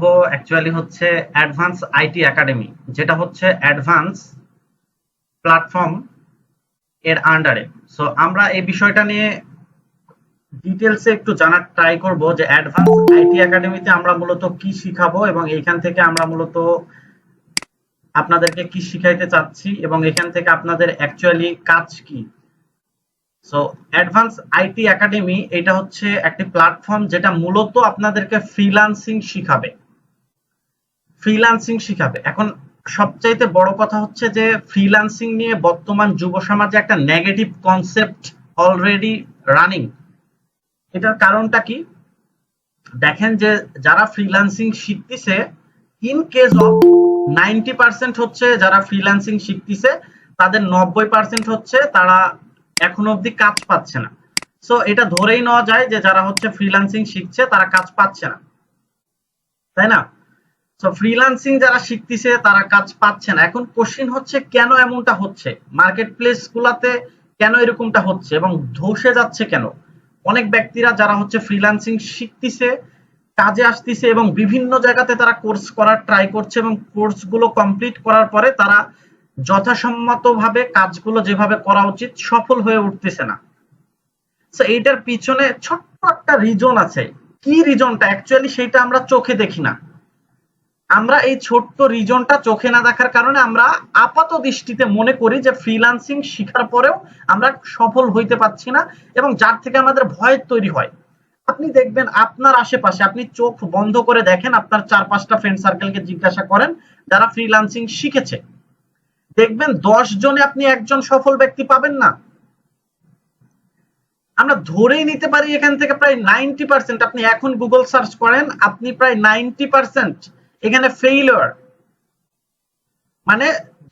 করব অ্যাকচুয়ালি হচ্ছে advance IT academy, যেটা হচ্ছে অ্যাডভান্স প্ল্যাটফর্ম এর আন্ডারে। সো আমরা এই বিষয়টা নিয়ে ডিটেলসে একটু জানার ট্রাই করব যে অ্যাডভান্স আইটি একাডেমিতে আমরা মূলত কি শিখাবো এবং এইখান থেকে আমরা মূলত আপনাদেরকে কি শিখাইতে চাচ্ছি এবং এখান থেকে আপনাদের অ্যাকচুয়ালি কাজ কি। সো অ্যাডভান্স আইটি একাডেমি এটা হচ্ছে একটি প্ল্যাটফর্ম যেটা মূলত আপনাদেরকে ফ্রিল্যান্সিং শিখাবে। এখন সবচাইতে বড় কথা হচ্ছে যে ফ্রিল্যান্সিং নিয়ে বর্তমান যুব সমাজে একটা নেগেটিভ কনসেপ্ট অলরেডি রানিং। এটার কারণটা কি? দেখেন যে যারা ফ্রিল্যান্সিং শিখতেছে, ইন কেস অফ 90% হচ্ছে যারা ফ্রিল্যান্সিং শিখতেছে, তাদের 90% হচ্ছে তারা এখনো অবধি কাজ পাচ্ছে না। সো এটা ধরেই নেওয়া যায় যে যারা হচ্ছে ফ্রিল্যান্সিং শিখছে তারা কাজ পাচ্ছে না, তাই না? সো ফ্রিল্যান্সিং যারা শিখতেছে তারা কাজ পাচ্ছে না। এখন কোশ্চেন হচ্ছে কেন এমনটা হচ্ছে, মার্কেট প্লেস গুলাতে কেন এরকমটা হচ্ছে এবং ধসে যাচ্ছে কেন? অনেক ব্যক্তিরা যারা হচ্ছে ফ্রিল্যান্সিং শিখতেছে, কাজে আসতেছে এবং বিভিন্ন জায়গাতে তারা কোর্স করার ট্রাই করছে এবং কোর্সগুলো কমপ্লিট করার পরে তারা যথাসম্মতভাবে কাজগুলো যেভাবে করা উচিত সফল হয়ে উঠতেছে না। সো এইটার পিছনে ছোট্ট একটা রিজন আছে। কি রিজনটা অ্যাকচুয়ালি সেটা আমরা চোখে দেখি না। আমরা এই ছোট্ট রিজনটা চোখে না দেখার কারণে আমরা আপাত দৃষ্টিতে মনে করি যে ফ্রিল্যান্সিং শেখার পরেও আমরা সফল হইতে পারছি না এবং যার থেকে আমাদের ভয় তৈরি হয়। আপনি দেখবেন আপনার আশেপাশে, আপনি চোখ বন্ধ করে দেখেন, আপনার 4-5টা ফ্রেন্ড সার্কেলকে জিজ্ঞাসা করেন যারা ফ্রিল্যান্সিং শিখেছে, দেখবেন 10 জনে আপনি একজন সফল ব্যক্তি পাবেন না। আমরা ধরেই নিতে পারি এখান থেকে প্রায় 90%, আপনি এখন গুগল সার্চ করেন, আপনি প্রায় 90% এখানে ফেইলিওর, মানে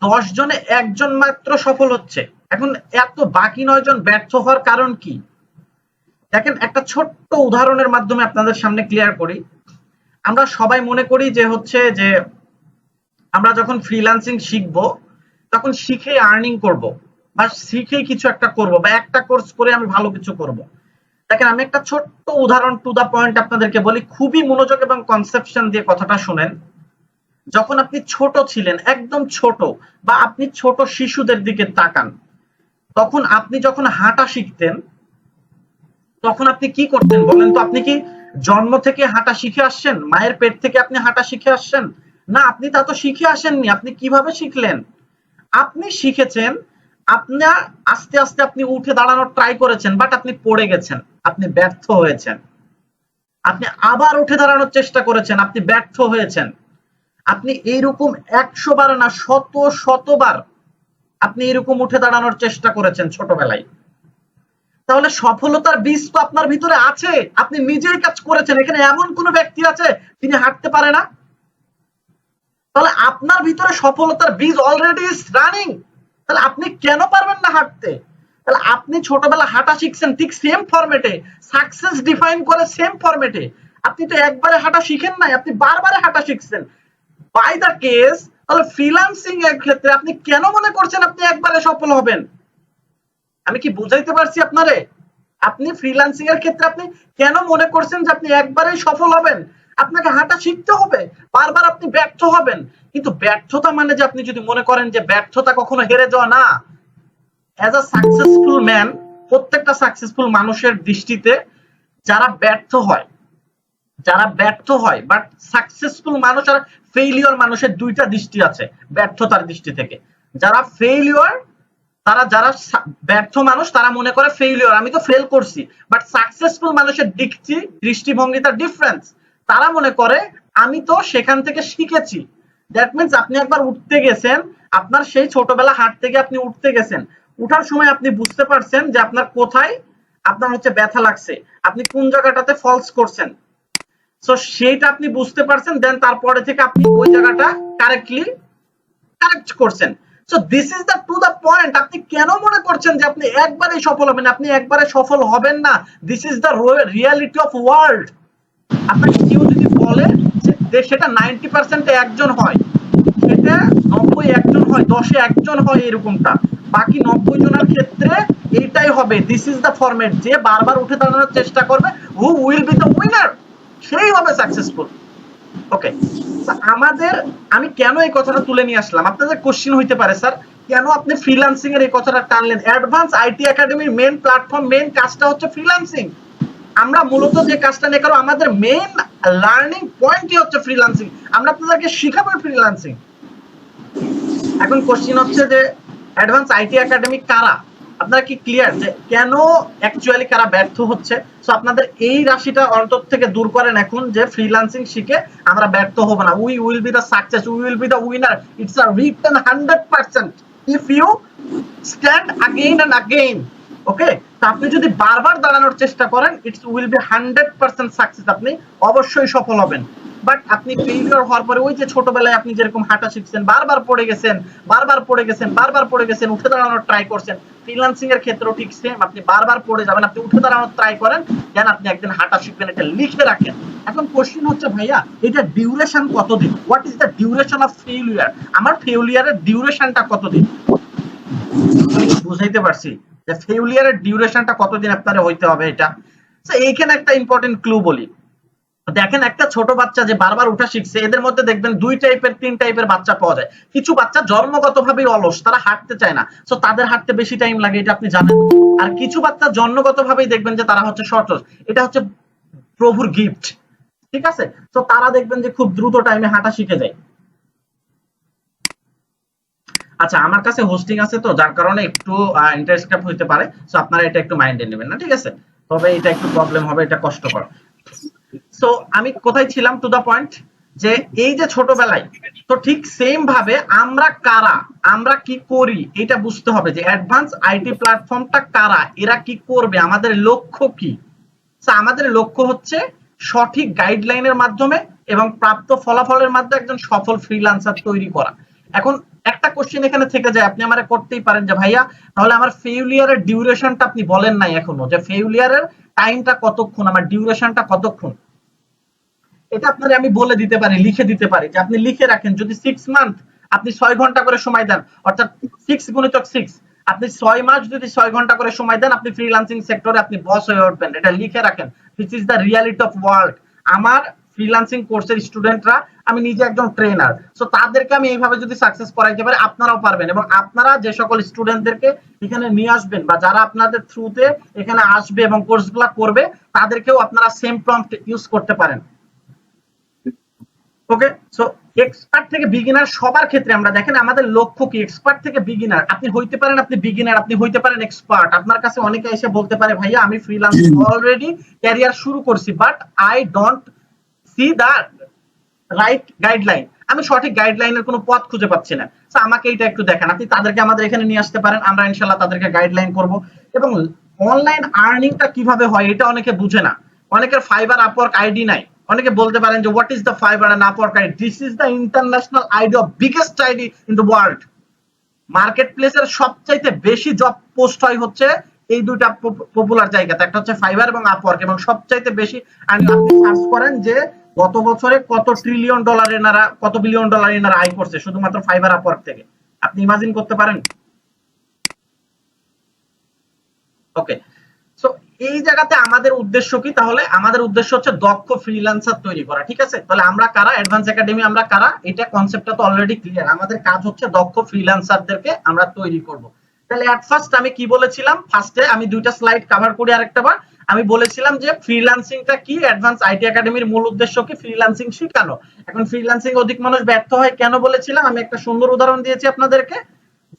10 জনে একজন মাত্র সফল হচ্ছে। এখন এত বাকি 9 জন ব্যর্থ হওয়ার কারণ কি? দেখেন একটা ছোট্ট উদাহরণের মাধ্যমে আপনাদের সামনে ক্লিয়ার করি। আমরা সবাই মনে করি যে হচ্ছে যে আমরা যখন ফ্রিল্যান্সিং শিখবো তখন শিখে আর্নিং করব বা শিখে কিছু একটা করব বা একটা কোর্স করে আমি ভালো কিছু করব। দেখেন আমি একটা ছোট্ট উদাহরণ টু দা পয়েন্ট আপনাদেরকে বলি, খুবই মনোযোগ এবং কনসেপশন দিয়ে কথাটা শুনেন। যখন আপনি ছোট ছিলেন, একদম ছোট, বা আপনি ছোট শিশুদের দিকে তাকান, তখন আপনি যখন হাঁটা শিখতেন তখন আপনি কি করতেন বলেন তো? আপনি কি জন্ম থেকে হাঁটা শিখে আসছেন? মায়ের পেট থেকে আপনি হাঁটা শিখে আসছেন? না, আপনি তা তো শিখে আসেননি। আপনি কিভাবে শিখলেন? আপনি শিখেছেন, আপনার আস্তে আস্তে আপনি উঠে দাঁড়ানোর ট্রাই করেছেন, বাট আপনি পড়ে গেছেন, আপনি ব্যর্থ হয়েছেন। আপনি আবার উঠে দাঁড়ানোর চেষ্টা করেছেন, আপনি ব্যর্থ হয়েছেন। আপনি এইরকম 100 বার না শতবার আপনি এরকম উঠে দাঁড়ানোর চেষ্টা করেছেন ছোটবেলায়। তাহলে সফলতার বীজ তো আপনার ভিতরে আছে, আপনি নিজেই কাজ করেছেন। এখানে এমন কোন ব্যক্তি আছে তিনি হাঁটতে পারে না? তাহলে আপনার ভিতরে সফলতার বীজ অলরেডি ইজ রানিং। তাহলে আপনি কেন পারবেন না হাঁটতে? তাহলে আপনি ছোটবেলা হাঁটা শিখছেন ঠিক সেম ফরম্যাটে, সাকসেস ডিফাইন করে সেম ফরম্যাটে। আপনি তো একবারে হাঁটা শিখেন নাই, আপনি বারবারে হাঁটা শিখছেন। বাই দা কেস, তাহলে ফ্রিল্যান্সিং এর ক্ষেত্রে আপনি কেন মনে করছেন আপনি একবারে সফল হবেন? আমি কি বুঝাইতে পারছি আপনারে? আপনি ফ্রিল্যান্সিং এর ক্ষেত্রে আপনি কেন মনে করছেন যে আপনি একবারেই সফল হবেন? আপনাকে হাঁটা শিখতে হবে, বারবার আপনি ব্যর্থ হবেন। কিন্তু ব্যর্থতা মানে যে আপনি যদি মনে করেন যে ব্যর্থতা কখনো হেরে যাওয়া না। অ্যাজ আ সাকসেসফুল ম্যান, প্রত্যেকটা সাকসেসফুল মানুষের দৃষ্টিতে যারা ব্যর্থ হয় বাট সাকসেসফুল মানুষ আর ফেইলিওর মানুষের দুইটা দৃষ্টি আছে ব্যর্থতার দৃষ্টি থেকে। যারা ফেইলিওর, যারা ব্যর্থ মানুষ, তারা মনে করে ফেইলিওর, আমি তো ফেল করছি। বাট সাকসেসফুল মানুষের দৃষ্টিভঙ্গি তার ডিফারেন্স। তারা মনে করে আমি তো সেখান থেকে শিখেছি। দ্যাট মিন্স আপনি একবার উঠতে গেছেন, আপনার সেই ছোটবেলা হাঁটতে গিয়ে আপনি উঠতে গেছেন, উঠার সময় আপনি বুঝতে পারছেন যে আপনার কোথায় আপনার হচ্ছে ব্যথা লাগছে, আপনি কোন জায়গাটাতে ফলস করছেন। সো সেইটা আপনি বুঝতে পারছেন, দেন তারপরে থেকে আপনি ওই জায়গাটা কারেক্ট করছেন। So this is the to the point. আপনি কেন মনে করছেন যে আপনি একবারেই সফল হবেন? আপনি একবারে সফল হবেন না। This is the reality of world. আপনাকে কেউ যদি বলে যে সেটা 90% একজন হয়, সেটা 90 একজন হয়, 10 একজন হয়, এরকমটা বাকি 90 জনের ক্ষেত্রে এইটাই হবে। This is the format. যে বারবার উঠে দাঁড়ানোর চেষ্টা করবে, who will be the winner, সেই হবে সাকসেসফুল। ওকে, আমাদের আমি কেন এই কথাটা তুলে নিয়ে আসলাম, আপনাদের কোশ্চেন হইতে পারে স্যার কেন আপনি ফ্রিল্যান্সিং এর এই কথাটা টানলেন? অ্যাডভান্স আইটি একাডেমির মেইন প্ল্যাটফর্ম, মেইন কাজটা হচ্ছে ফ্রিল্যান্সিং। আমরা মূলত যে কাজটা নিয়ে করব, আমাদের মেইন লার্নিং পয়েন্টই হচ্ছে ফ্রিল্যান্সিং। আমরা আপনাদেরকে শিখাবো ফ্রিল্যান্সিং। এখন কোশ্চেন হচ্ছে যে অ্যাডভান্স আইটি একাডেমি কারা? আপনারা কি ক্লিয়ার যে কেন অ্যাকচুয়ালি কারা ব্যর্থ হচ্ছে? সো আপনাদের এই রাশিটা অন্তর থেকে দূর করেন এখন, যে ফ্রিল্যান্সিং শিখে আমরা ব্যর্থ হব না। We will be the success, we will be the winner. It's a written 100% if you stand again and again. Okay, তো আপনি যদি বারবার দাঁড়ানোর চেষ্টা করেন, ইটস উইল বি 100% সাকসেস, আপনি অবশ্যই সফল হবেন। বাট আপনি ফেলিওর হওয়ার পরে ওই যে ছোটবেলায় আপনি যেরকম হাঁটা শিখছেন, বারবার পড়ে গেছেন, বারবার পড়ে গেছেন, বারবার পড়ে গেছেন, উঠে দাঁড়ানোর ট্রাই করছেন, ফ্রিল্যান্সিং এর ক্ষেত্রেও ঠিক সেম, আপনি বারবার পড়ে যাবেন, আপনি উঠে দাঁড়ানোর ট্রাই করেন, দেন আপনি একদিন হাঁটা শিখবেন, এটা লিখে রাখেন। এখন কোশ্চেন হচ্ছে ভাইয়া এটা ডিউরেশন কতদিন? What is the duration of failure? আমার ফেলিয়ারের ডিউরেশনটা কতদিন? আমি বুঝাইতে পারছি যে ফেলিয়ারের ডিউরেশনটা কতদিন আপনারে হইতে হবে এটা। তো এইখানে একটা ইম্পর্টেন্ট ক্লু বলি। দেখেন একটা ছোট বাচ্চা যে বারবার উঠা শিখছে, এদের মধ্যে দেখবেন দুই টাইপের তিন টাইপের বাচ্চা পাওয়া যায়। কিছু বাচ্চা জন্মগতভাবেই অলস, তারা হাঁটতে চায় না, সো তাদের হাঁটতে বেশি টাইম লাগে, এটা আপনি জানেন। আর কিছু বাচ্চা জন্মগতভাবেই দেখবেন যে তারা হচ্ছে সহজ, এটা হচ্ছে প্রভুর গিফট, ঠিক আছে? তো তারা দেখবেন যে খুব দ্রুত টাইমে হাঁটা শিখে যায়। আচ্ছা, আমার কাছে হোস্টিং আছে তো যার কারণে একটু ইন্টারেস্টেড হইতে পারে, সো আপনারা এটা একটু মাইন্ডে নেবেন না, ঠিক আছে? তবে এটা একটু প্রবলেম হবে, এটা কষ্টকর। সো আমি কোথায় ছিলাম, টু দা পয়েন্ট, যে এই যে ছোটবেলায়, তো ঠিক সেম ভাবে আমরা কারা, আমরা কি করি, এটা বুঝতে হবে যে অ্যাডভান্স আইটি প্ল্যাটফর্মটা কারা, এরা কি করবে, আমাদের লক্ষ্য কি। আমাদের লক্ষ্য হচ্ছে সঠিক গাইডলাইনের মাধ্যমে এবং প্রাপ্ত ফলাফলের মাধ্যমে একজন সফল ফ্রিল্যান্সার তৈরি করা। এখন একটা কোশ্চেন এখানে থেকে যায়, আপনি আমারে করতেই পারেন যে ভাইয়া তাহলে আমার ফেলিয়ারের ডিউরেশনটা আপনি বলেন নাই এখনো, যে ফেলিয়ারের টাইমটা কতক্ষণ, আমার ডিউরেশনটা কতক্ষণ। এটা আপনারে আমি বলে দিতে পারি, লিখে দিতে পারি, যে আপনি লিখে রাখেন যদি 6 মান্থ আপনি 6 ঘন্টা করে সময় দেন, অর্থাৎ 6 গুণিতক 6, আপনি 6 মাস যদি 6 ঘন্টা করে সময় দেন, আপনি ফ্রিল্যান্সিং সেক্টরে আপনি বস হয়ে উঠবেন। এটা লিখে রাখেন, this is the reality of world. আমার ফ্রিল্যান্সিং কোর্সের স্টুডেন্টরা, আমি নিজে একজন ট্রেনার, সো তাদেরকে আমি এইভাবে যদি সাকসেস করাইতে পারি, আপনারাও পারবেন। এবং আপনারা যে সকল স্টুডেন্টদেরকে এখানে নিয়ে আসবেন বা যারা আপনাদের থ্রুতে এখানে আসবে এবং কোর্সগুলো করবে, তাদেরকেও আপনারা সেম প্রম্পট ইউজ করতে পারেন। ওকে, সো এক্সপার্ট থেকে বিগিনার সবার ক্ষেত্রে আমরা দেখেন আমাদের লক্ষ্য কি, এক্সপার্ট থেকে বিগিনার। আপনি হইতে পারেন, আপনি বিগিনার, আপনি হইতে পারেন এক্সপার্ট। আপনার কাছে অনেকে এসে বলতে পারে ভাইয়া আমি ফ্রিল্যান্সিং অলরেডি ক্যারিয়ার শুরু করছি, but I don't see the right guideline, আমি সঠিক গাইডলাইনের কোনো পথ খুঁজে পাচ্ছি না, তো আমাকে এটা একটু দেখান। আপনি তাদেরকে আমাদের এখানে নিয়ে আসতে পারেন, আমরা ইনশাল্লাহ তাদেরকে গাইডলাইন করব। এবং অনলাইন আর্নিংটা কিভাবে হয় এটা অনেকে বুঝে না, অনেকের ফাইবার আপওয়ার্ক আইডি নাই। অনেকে বলতে পারেন যে what is the Fiverr and Upwork ID? This is the international ID of biggest ID in the world. মার্কেট প্লেসের সবচাইতে বেশি জব পোস্ট হয় হচ্ছে এই দুইটা পপুলার জায়গাতে, একটা হচ্ছে ফাইবার এবং আপওয়ার্ক, এবং সবচাইতে বেশি। আপনি সার্চ করেন যে গত বছরে কত ট্রিলিয়ন ডলার এনারা, কত বিলিয়ন ডলার এনারা আয় করছে শুধুমাত্র ফাইবার আপওয়ার্ক থেকে, আপনি ইমাজিন করতে পারেন? ওকে, সো এই জায়গাতে আমাদের উদ্দেশ্য কি? তাহলে আমাদের উদ্দেশ্য হচ্ছে দক্ষ ফ্রিল্যান্সার তৈরি করা, ঠিক আছে? তাহলে আমরা কারা, অ্যাডভান্স একাডেমি আমরা কারা, এটা কনসেপ্টটা তো অলরেডি ক্লিয়ার। আমাদের কাজ হচ্ছে দক্ষ ফ্রিল্যান্সারদেরকে আমরা তৈরি করব। তাহলে এট ফার্স্ট আমি কি বলেছিলাম, ফার্স্টে আমি দুইটা স্লাইড কভার করি আরেকটা বার। আমি বলেছিলাম যে ফ্রিল্যান্সিংটা কি, অ্যাডভান্স আইটি একাডেমির মূল উদ্দেশ্য কি, ফ্রিল্যান্সিং শেখানো। এখন ফ্রিল্যান্সিং অধিক মানুষ ব্যর্থ হয় কেন বলেছিলাম, আমি একটা সুন্দর উদাহরণ দিয়েছি আপনাদেরকে,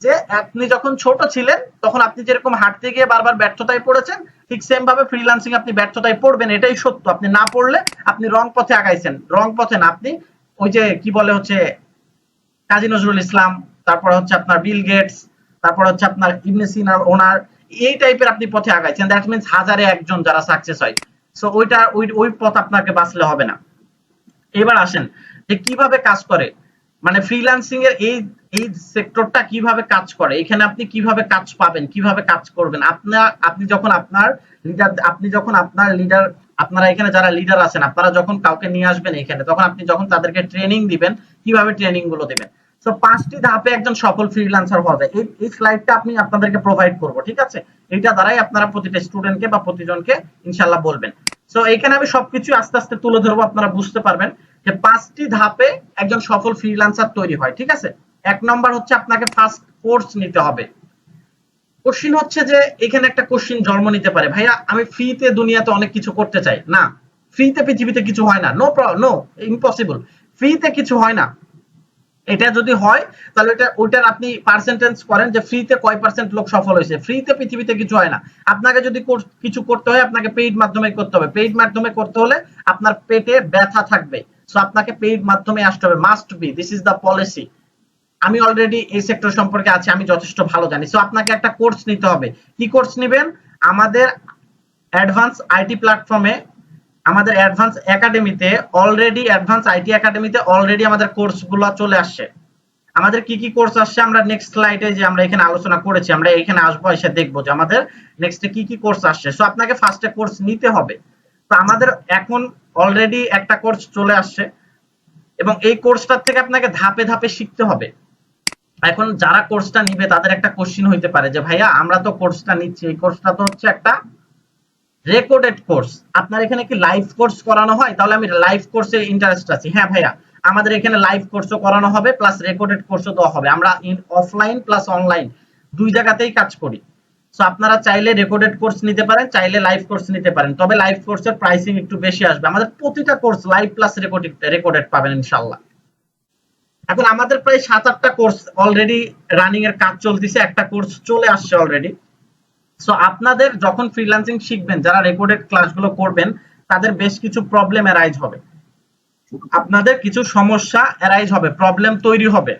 যে আপনি যখন ছোট ছিলেন তখন আপনি যেরকম হাঁটতে গিয়ে বারবার ব্যর্থতায় পড়েছেন, ঠিক সেম ভাবে ফ্রিল্যান্সিং আপনি ব্যর্থতায় পড়বেন, এটাই সত্য। আপনি না পড়লে আপনি রং পথে আগাইছেন, রং পথে না, আপনি ওই যে কি বলে হচ্ছে কাজী নজরুল ইসলাম, তারপর হচ্ছে আপনার বিল গেটস, তারপর হচ্ছে আপনার ইবনে সিনার ওনার, এই টাইপের আপনি পথে আগাইছেন। দ্যাট মিন্স হাজারে একজন যারা সাকসেস হয়, সো ওইটা ওই পথ আপনাকে বাঁচলে হবে না। এবার আসেন যে কিভাবে কাজ করে, মানে ফ্রিল্যান্সিং এর এই এই সেক্টরটা কিভাবে কাজ করে, এখানে আপনি কিভাবে কাজ পাবেন, কিভাবে কাজ করবেন। আপনি যখন আপনার লিডার, আপনি যখন আপনার লিডার, আপনারা এখানে যারা লিডার আছেন, আপনারা যখন কাউকে নিয়ে আসবেন এখানে, তখন আপনি যখন তাদেরকে ট্রেনিং দিবেন, কিভাবে ট্রেনিং গুলো দিবেন। সো 5টি ধাপে একজন সফল ফ্রিল্যান্সার হওয়া যায়। এই স্লাইডটা আমি আপনাদেরকে প্রোভাইড করব, ঠিক আছে? এটা দ্বারাই আপনারা প্রতিটা স্টুডেন্টকে বা প্রতিজনকে ইনশাআল্লাহ বলবেন। সো এখানে আমি সবকিছু আস্তে আস্তে তুলে ধরবো, আপনারা বুঝতে পারবেন। যে 5টি ধাপে একজন সফল ফ্রিল্যান্সার তৈরি হয়, ঠিক আছে? 1 নম্বর হচ্ছে আপনাকে ফার্স্ট কোর্স নিতে হবে। কোশ্চিন হচ্ছে যে এখানে একটা কোশ্চিন জন্ম নিতে পারে, ভাইয়া আমি ফ্রিতে দুনিয়াতে অনেক কিছু করতে চাই। না, ফ্রিতে পৃথিবীতে কিছু হয় না। No, impossible. ফ্রিতে কিছু হয় না। এটা যদি হয় তাহলে ওইটার আপনি পার্সেন্টেজ করেন যে ফ্রিতে কয় পার্সেন্ট লোক সফল হয়েছে। ফ্রিতে পৃথিবীতে কিছু হয় না। আপনাকে যদি কিছু করতে হয় আপনাকে পেইড মাধ্যমে করতে হবে। পেইড মাধ্যমে করতে হলে আপনার পেটে ব্যথা থাকবে, সো আপনাকে পেইড মাধ্যমে আসতে হবে, must be, this is the policy. আমি অলরেডি এই সেক্টর সম্পর্কে আছি, আমি যথেষ্ট ভালো জানি। সো আপনাকে একটা কোর্স নিতে হবে। কি কোর্স নেবেন? আমাদের অ্যাডভান্স আইটি প্ল্যাটফর্মে, আমাদের অ্যাডভান্স একাডেমিতে অলরেডি আমাদের কোর্সগুলো চলে আসছে। আমাদের কি কি কোর্স আসছে আমরা নেক্সট স্লাইডে যে আমরা এখানে আলোচনা করেছি, আমরা এখানে আসবো, এসে দেখবো যে আমাদের নেক্সটে কি কি কোর্স আসছে। সো আপনাকে ফার্স্টে কোর্স নিতে হবে। তো আমাদের এখন অলরেডি একটা কোর্স চলে আসছে এবং এই কোর্সটার থেকে আপনাকে ধাপে ধাপে শিখতে হবে। এখন যারা কোর্সটা নিবে তাদের একটা কোশ্চিন হইতে পারে যে ভাইয়া আমরা তো কোর্সটা নিচ্ছি, এই কোর্সটা তো হচ্ছে একটা রেকর্ডেড কোর্স, আপনার এখানে কি লাইভ কোর্স করানো হয়? তাহলে আমি লাইভ কোর্সে ইন্টারেস্ট আছি। হ্যাঁ ভাইয়া, আমাদের এখানে লাইভ কোর্সও করানো হবে প্লাস রেকর্ডেড কোর্সও দেওয়া হবে। আমরা অফলাইন প্লাস অনলাইন দুই জায়গাতেই কাজ করি। সো আপনারা চাইলে রেকর্ডেড কোর্স নিতে পারেন, চাইলে লাইভ কোর্স নিতে পারেন। তবে লাইভ কোর্সের প্রাইসিং একটু বেশি আসবে। আমাদের প্রতিটা কোর্স লাইভ প্লাস রেকর্ডেড পাবেন ইনশাআল্লাহ। এখন আমাদের প্রায় 7-8টা কোর্স অলরেডি রানিং এর কাজ চলতেছে, একটা কোর্স চলে আসছে অলরেডি। সো আপনাদের যখন ফ্রিল্যান্সিং শিখবেন, যারা রেকর্ডেড ক্লাসগুলো করবেন তাদের বেশ কিছু প্রবলেম অ্যারাইজ হবে, আপনাদের কিছু সমস্যা অ্যারাইজ হবে, প্রবলেম তৈরি হবে,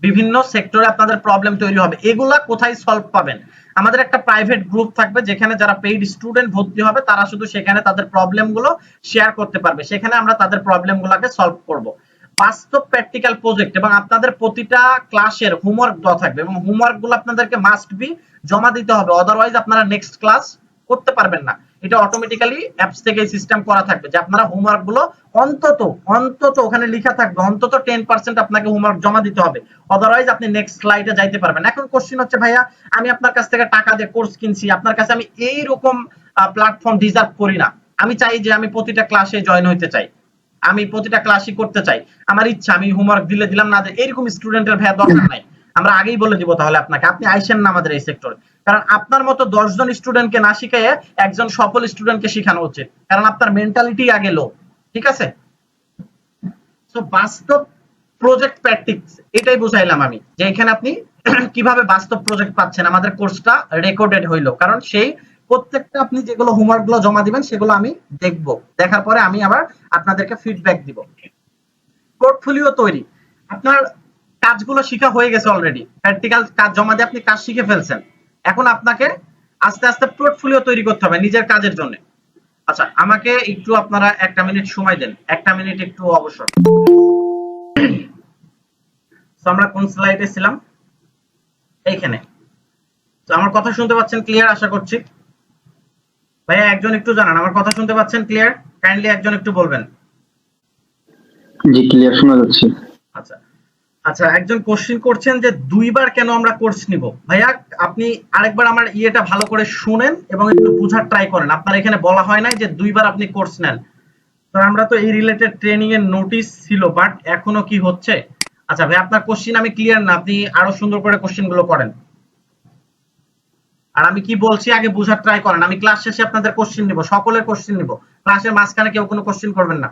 বিভিন্ন সেক্টরে আপনাদের প্রবলেম তৈরি হবে। এগুলা কোথায় সলভ পাবেন? আমাদের একটা প্রাইভেট গ্রুপ থাকবে যেখানে যারা পেইড স্টুডেন্ট ভর্তি হবে তারা শুধু সেখানে তাদের প্রবলেমগুলো শেয়ার করতে পারবে, সেখানে আমরা তাদের প্রবলেমগুলোকে সলভ করব। বাস্তব প্র্যাকটিক্যাল প্রজেক্ট এবং আপনাদের প্রতিটা ক্লাসের হোমওয়ার্ক দেওয়া থাকবে এবং হোমওয়ার্কগুলো আপনাদেরকে মাস্ট বি জমা দিতে হবে, আদারওয়াইজ আপনারা নেক্সট ক্লাস করতে পারবেন না। এটা অটোমেটিক্যালি অ্যাপস থেকে সিস্টেম করা থাকবে যে আপনারা হোমওয়ার্ক গুলো অন্তত ওখানে লেখা থাকবে অন্তত 10% আপনাকে হোমওয়ার্ক জমা দিতে হবে, আদারওয়াইজ আপনি নেক্সট স্লাইডে যাইতে পারবেন। এখন কোশ্চেন হচ্ছে ভাইয়া আমি আপনার কাছ থেকে টাকা দিয়ে কোর্স কিনছি, আপনার কাছে আমি এই রকম প্ল্যাটফর্ম ডিজার্ভ করি না, আমি চাই যে আমি প্রতিটা ক্লাসে জয়েন হইতে চাই, আমি প্রতিটা ক্লাসই করতে চাই, আমার ইচ্ছা, আমি হোমওয়ার্ক দিলাম না, এরকম স্টুডেন্টের ভাইয়া দরকার নাই। আমরা আগেই বলে দিব তাহলে আপনাকে, আপনি আইসেন না আমাদের এই সেক্টরে, কারণ আপনার মতো 10 জন স্টুডেন্টকে না শিখিয়ে একজন সফল স্টুডেন্টকে শেখানো উচিত, কারণ আপনার মেন্টালিটি আগে লো, ঠিক আছে? সো বাস্তব প্রজেক্ট প্র্যাকটিস এটাই বুঝাইলাম আমি, যে এখানে আপনি কিভাবে বাস্তব প্রজেক্ট পাচ্ছেন। আমাদের কোর্সটা রেকর্ডেড হইলো, কারণ সেই প্রত্যেকটা আপনি যেগুলো হোমওয়ার্ক গুলো জমা দিবেন সেগুলো আমি দেখব, দেখার পরে আমি আবার আপনাদেরকে ফিডব্যাক দিব। পোর্টফোলিও তৈরি, আপনার কাজগুলো শেখা হয়ে গেছে অলরেডি, প্র্যাকটিক্যাল কাজ জমা দিয়ে আপনি কাজ শিখে ফেলছেন, এখন আপনাকে আস্তে আস্তে পোর্টফোলিও তৈরি করতে হবে নিজের কাজের জন্য। আচ্ছা, আমাকে একটু আপনারা 1টা মিনিট সময় দেন, 1টা মিনিট একটু অবসর। তো আমরা কোন স্লাইডে ছিলাম? এইখানে। তো আমার কথা শুনতে পাচ্ছেন ক্লিয়ার আশা করছি? ভাইয়া একজন একটু জানান আমার কথা শুনতে পাচ্ছেন ক্লিয়ার? কাইন্ডলি একজন একটু বলবেন। জি ক্লিয়ার শোনা যাচ্ছে। আচ্ছা আচ্ছা, একজন কোশ্চেন করছেন যে 2বার কেন আমরা কোর্স নিব। ভাইয়া আপনি আরেকবার আমার ইয়েটা ভালো করে শুনেন এবং একটু বোঝার ট্রাই করেন। আপনার এখানে বলা হয় নাই যে 2বার আপনি কোর্স নেন, তো আমরা তো এই রিলেটেড ট্রেনিং এর নোটিশ ছিল, বাট এখনো কি হচ্ছে? আচ্ছা ভাই, আপনার কোশ্চেন আমি ক্লিয়ার না, আপনি আরো সুন্দর করে কোশ্চেন গুলো করেন, আর আমি কি বলছি আগে বোঝার ট্রাই করেন। আমি ক্লাস শেষে আপনাদের কোশ্চেন নিব, সকলের কোশ্চেন নিব, ক্লাসের মাঝখানে কেউ কোনো কোশ্চেন করবেন না।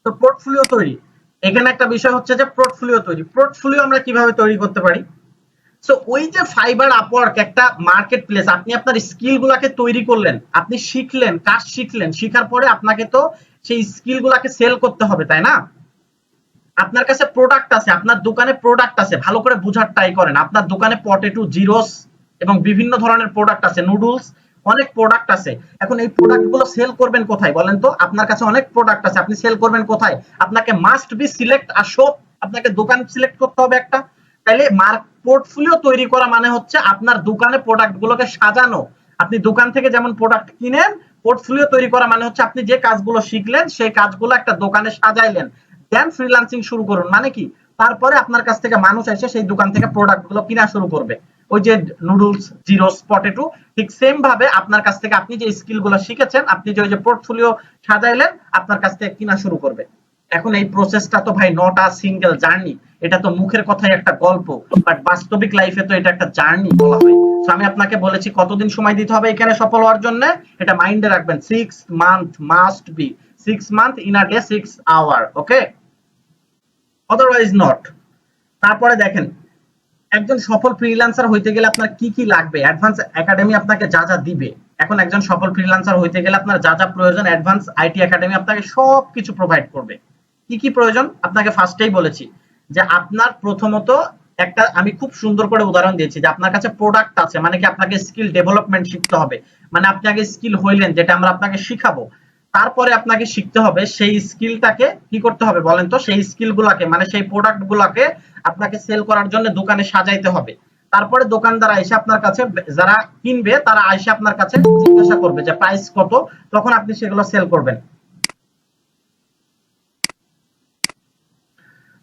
তো পোর্টফোলিও তৈরি, এখানে একটা বিষয় হচ্ছে যে পোর্টফোলিও তৈরি। পোর্টফোলিও আমরা কিভাবে তৈরি করতে পারি? সো ওই যে ফাইবার, আপওয়ার্ক একটা মার্কেট প্লেস, আপনি আপনার স্কিল গুলাকে তৈরি করলেন, আপনি শিখলেন, কাজ শিখলেন, শিখার পরে আপনাকে তো সেই স্কিল গুলাকে সেল করতে হবে, তাই না? আপনার কাছে প্রোডাক্ট আছে, আপনার দোকানে প্রোডাক্ট আছে, ভালো করে বোঝার ট্রাই করেন। আপনার দোকানে পটেটো, জিরোস এবং বিভিন্ন ধরনের প্রোডাক্ট আছে, নুডলস, অনেক প্রোডাক্ট আছে। এখন এই প্রোডাক্ট গুলো সেল করবেন কোথায় বলেন তো? আপনার কাছে অনেক প্রোডাক্ট আছে, আপনি সেল করবেন কোথায়? আপনাকে must be select a shop, আপনাকে দোকান সিলেক্ট করতে হবে একটা। তাইলে পোর্টফোলিও তৈরি করা মানে হচ্ছে আপনার দোকানে প্রোডাক্ট গুলোকে সাজানো। আপনি দোকান থেকে যেমন প্রোডাক্ট কিনেন, পোর্টফোলিও তৈরি করা মানে হচ্ছে আপনি যে কাজগুলো শিখলেন সেই কাজগুলো একটা দোকানে সাজাইলেন, দেন ফ্রিল্যান্সিং শুরু করুন। মানে কি? তারপরে আপনার কাছ থেকে মানুষ এসে সেই দোকান থেকে প্রোডাক্ট গুলো কিনা শুরু করবে। ওই যে নুডলস, জিরোস, পটেটো, ঠিক সেম ভাবে আপনার কাছ থেকে আপনি যে স্কিলগুলো শিখেছেন, আপনি যে ওই যে পোর্টফোলিও সাজাইলেন, আপনার কাছ থেকে কিনা শুরু করবে। এখন এই প্রসেসটা তো ভাই নট আ সিঙ্গেল জার্নি, এটা তো মুখের কথাই একটা গল্প, বাট বাস্তবিক লাইফে তো এটা একটা জার্নি বলা হয়। তো আমি আপনাকে বলেছি কতদিন সময় দিতে হবে এখানে সফল হওয়ার জন্য, এটা মাইন্ডে রাখবেন, 6 month must be, 6 month in a day 6 hour, okay, otherwise not. তারপরে দেখেন, একজন সফল ফ্রিল্যান্সার হইতে গেলে আপনার কি কি লাগবে, অ্যাডভান্স একাডেমি আপনাকে যা যা দিবে। এখন একজন সফল ফ্রিল্যান্সার হইতে গেলে আপনার যা যা প্রয়োজন, অ্যাডভান্স আইটি একাডেমি আপনাকে সবকিছু প্রোভাইড করবে। কি কি প্রয়োজন আপনাকে ফার্স্টেই বলেছি যে আপনার প্রথমত একটা, আমি খুব সুন্দর করে উদাহরণ দিয়েছি যে আপনার কাছে প্রোডাক্ট আছে, মানে কি আপনাকে স্কিল ডেভেলপমেন্ট শিখতে হবে, মানে আপনি আগে স্কিল হইলেন যেটা আমরা আপনাকে শিখাবো, তারপরে আপনাকে শিখতে হবে সেই স্কিলটাকে কি করতে হবে বলেন তো, সেই স্কিল গুলাকে মানে সেই প্রোডাক্ট গুলাকে আপনাকে সেল করার জন্য দোকানে সাজাইতে হবে। তারপরে দোকানদার এসে আপনার কাছে, যারা কিনবে তারা এসে আপনার কাছে জিজ্ঞাসা করবে যে প্রাইস কত, তখন আপনি সেগুলো সেল করবেন।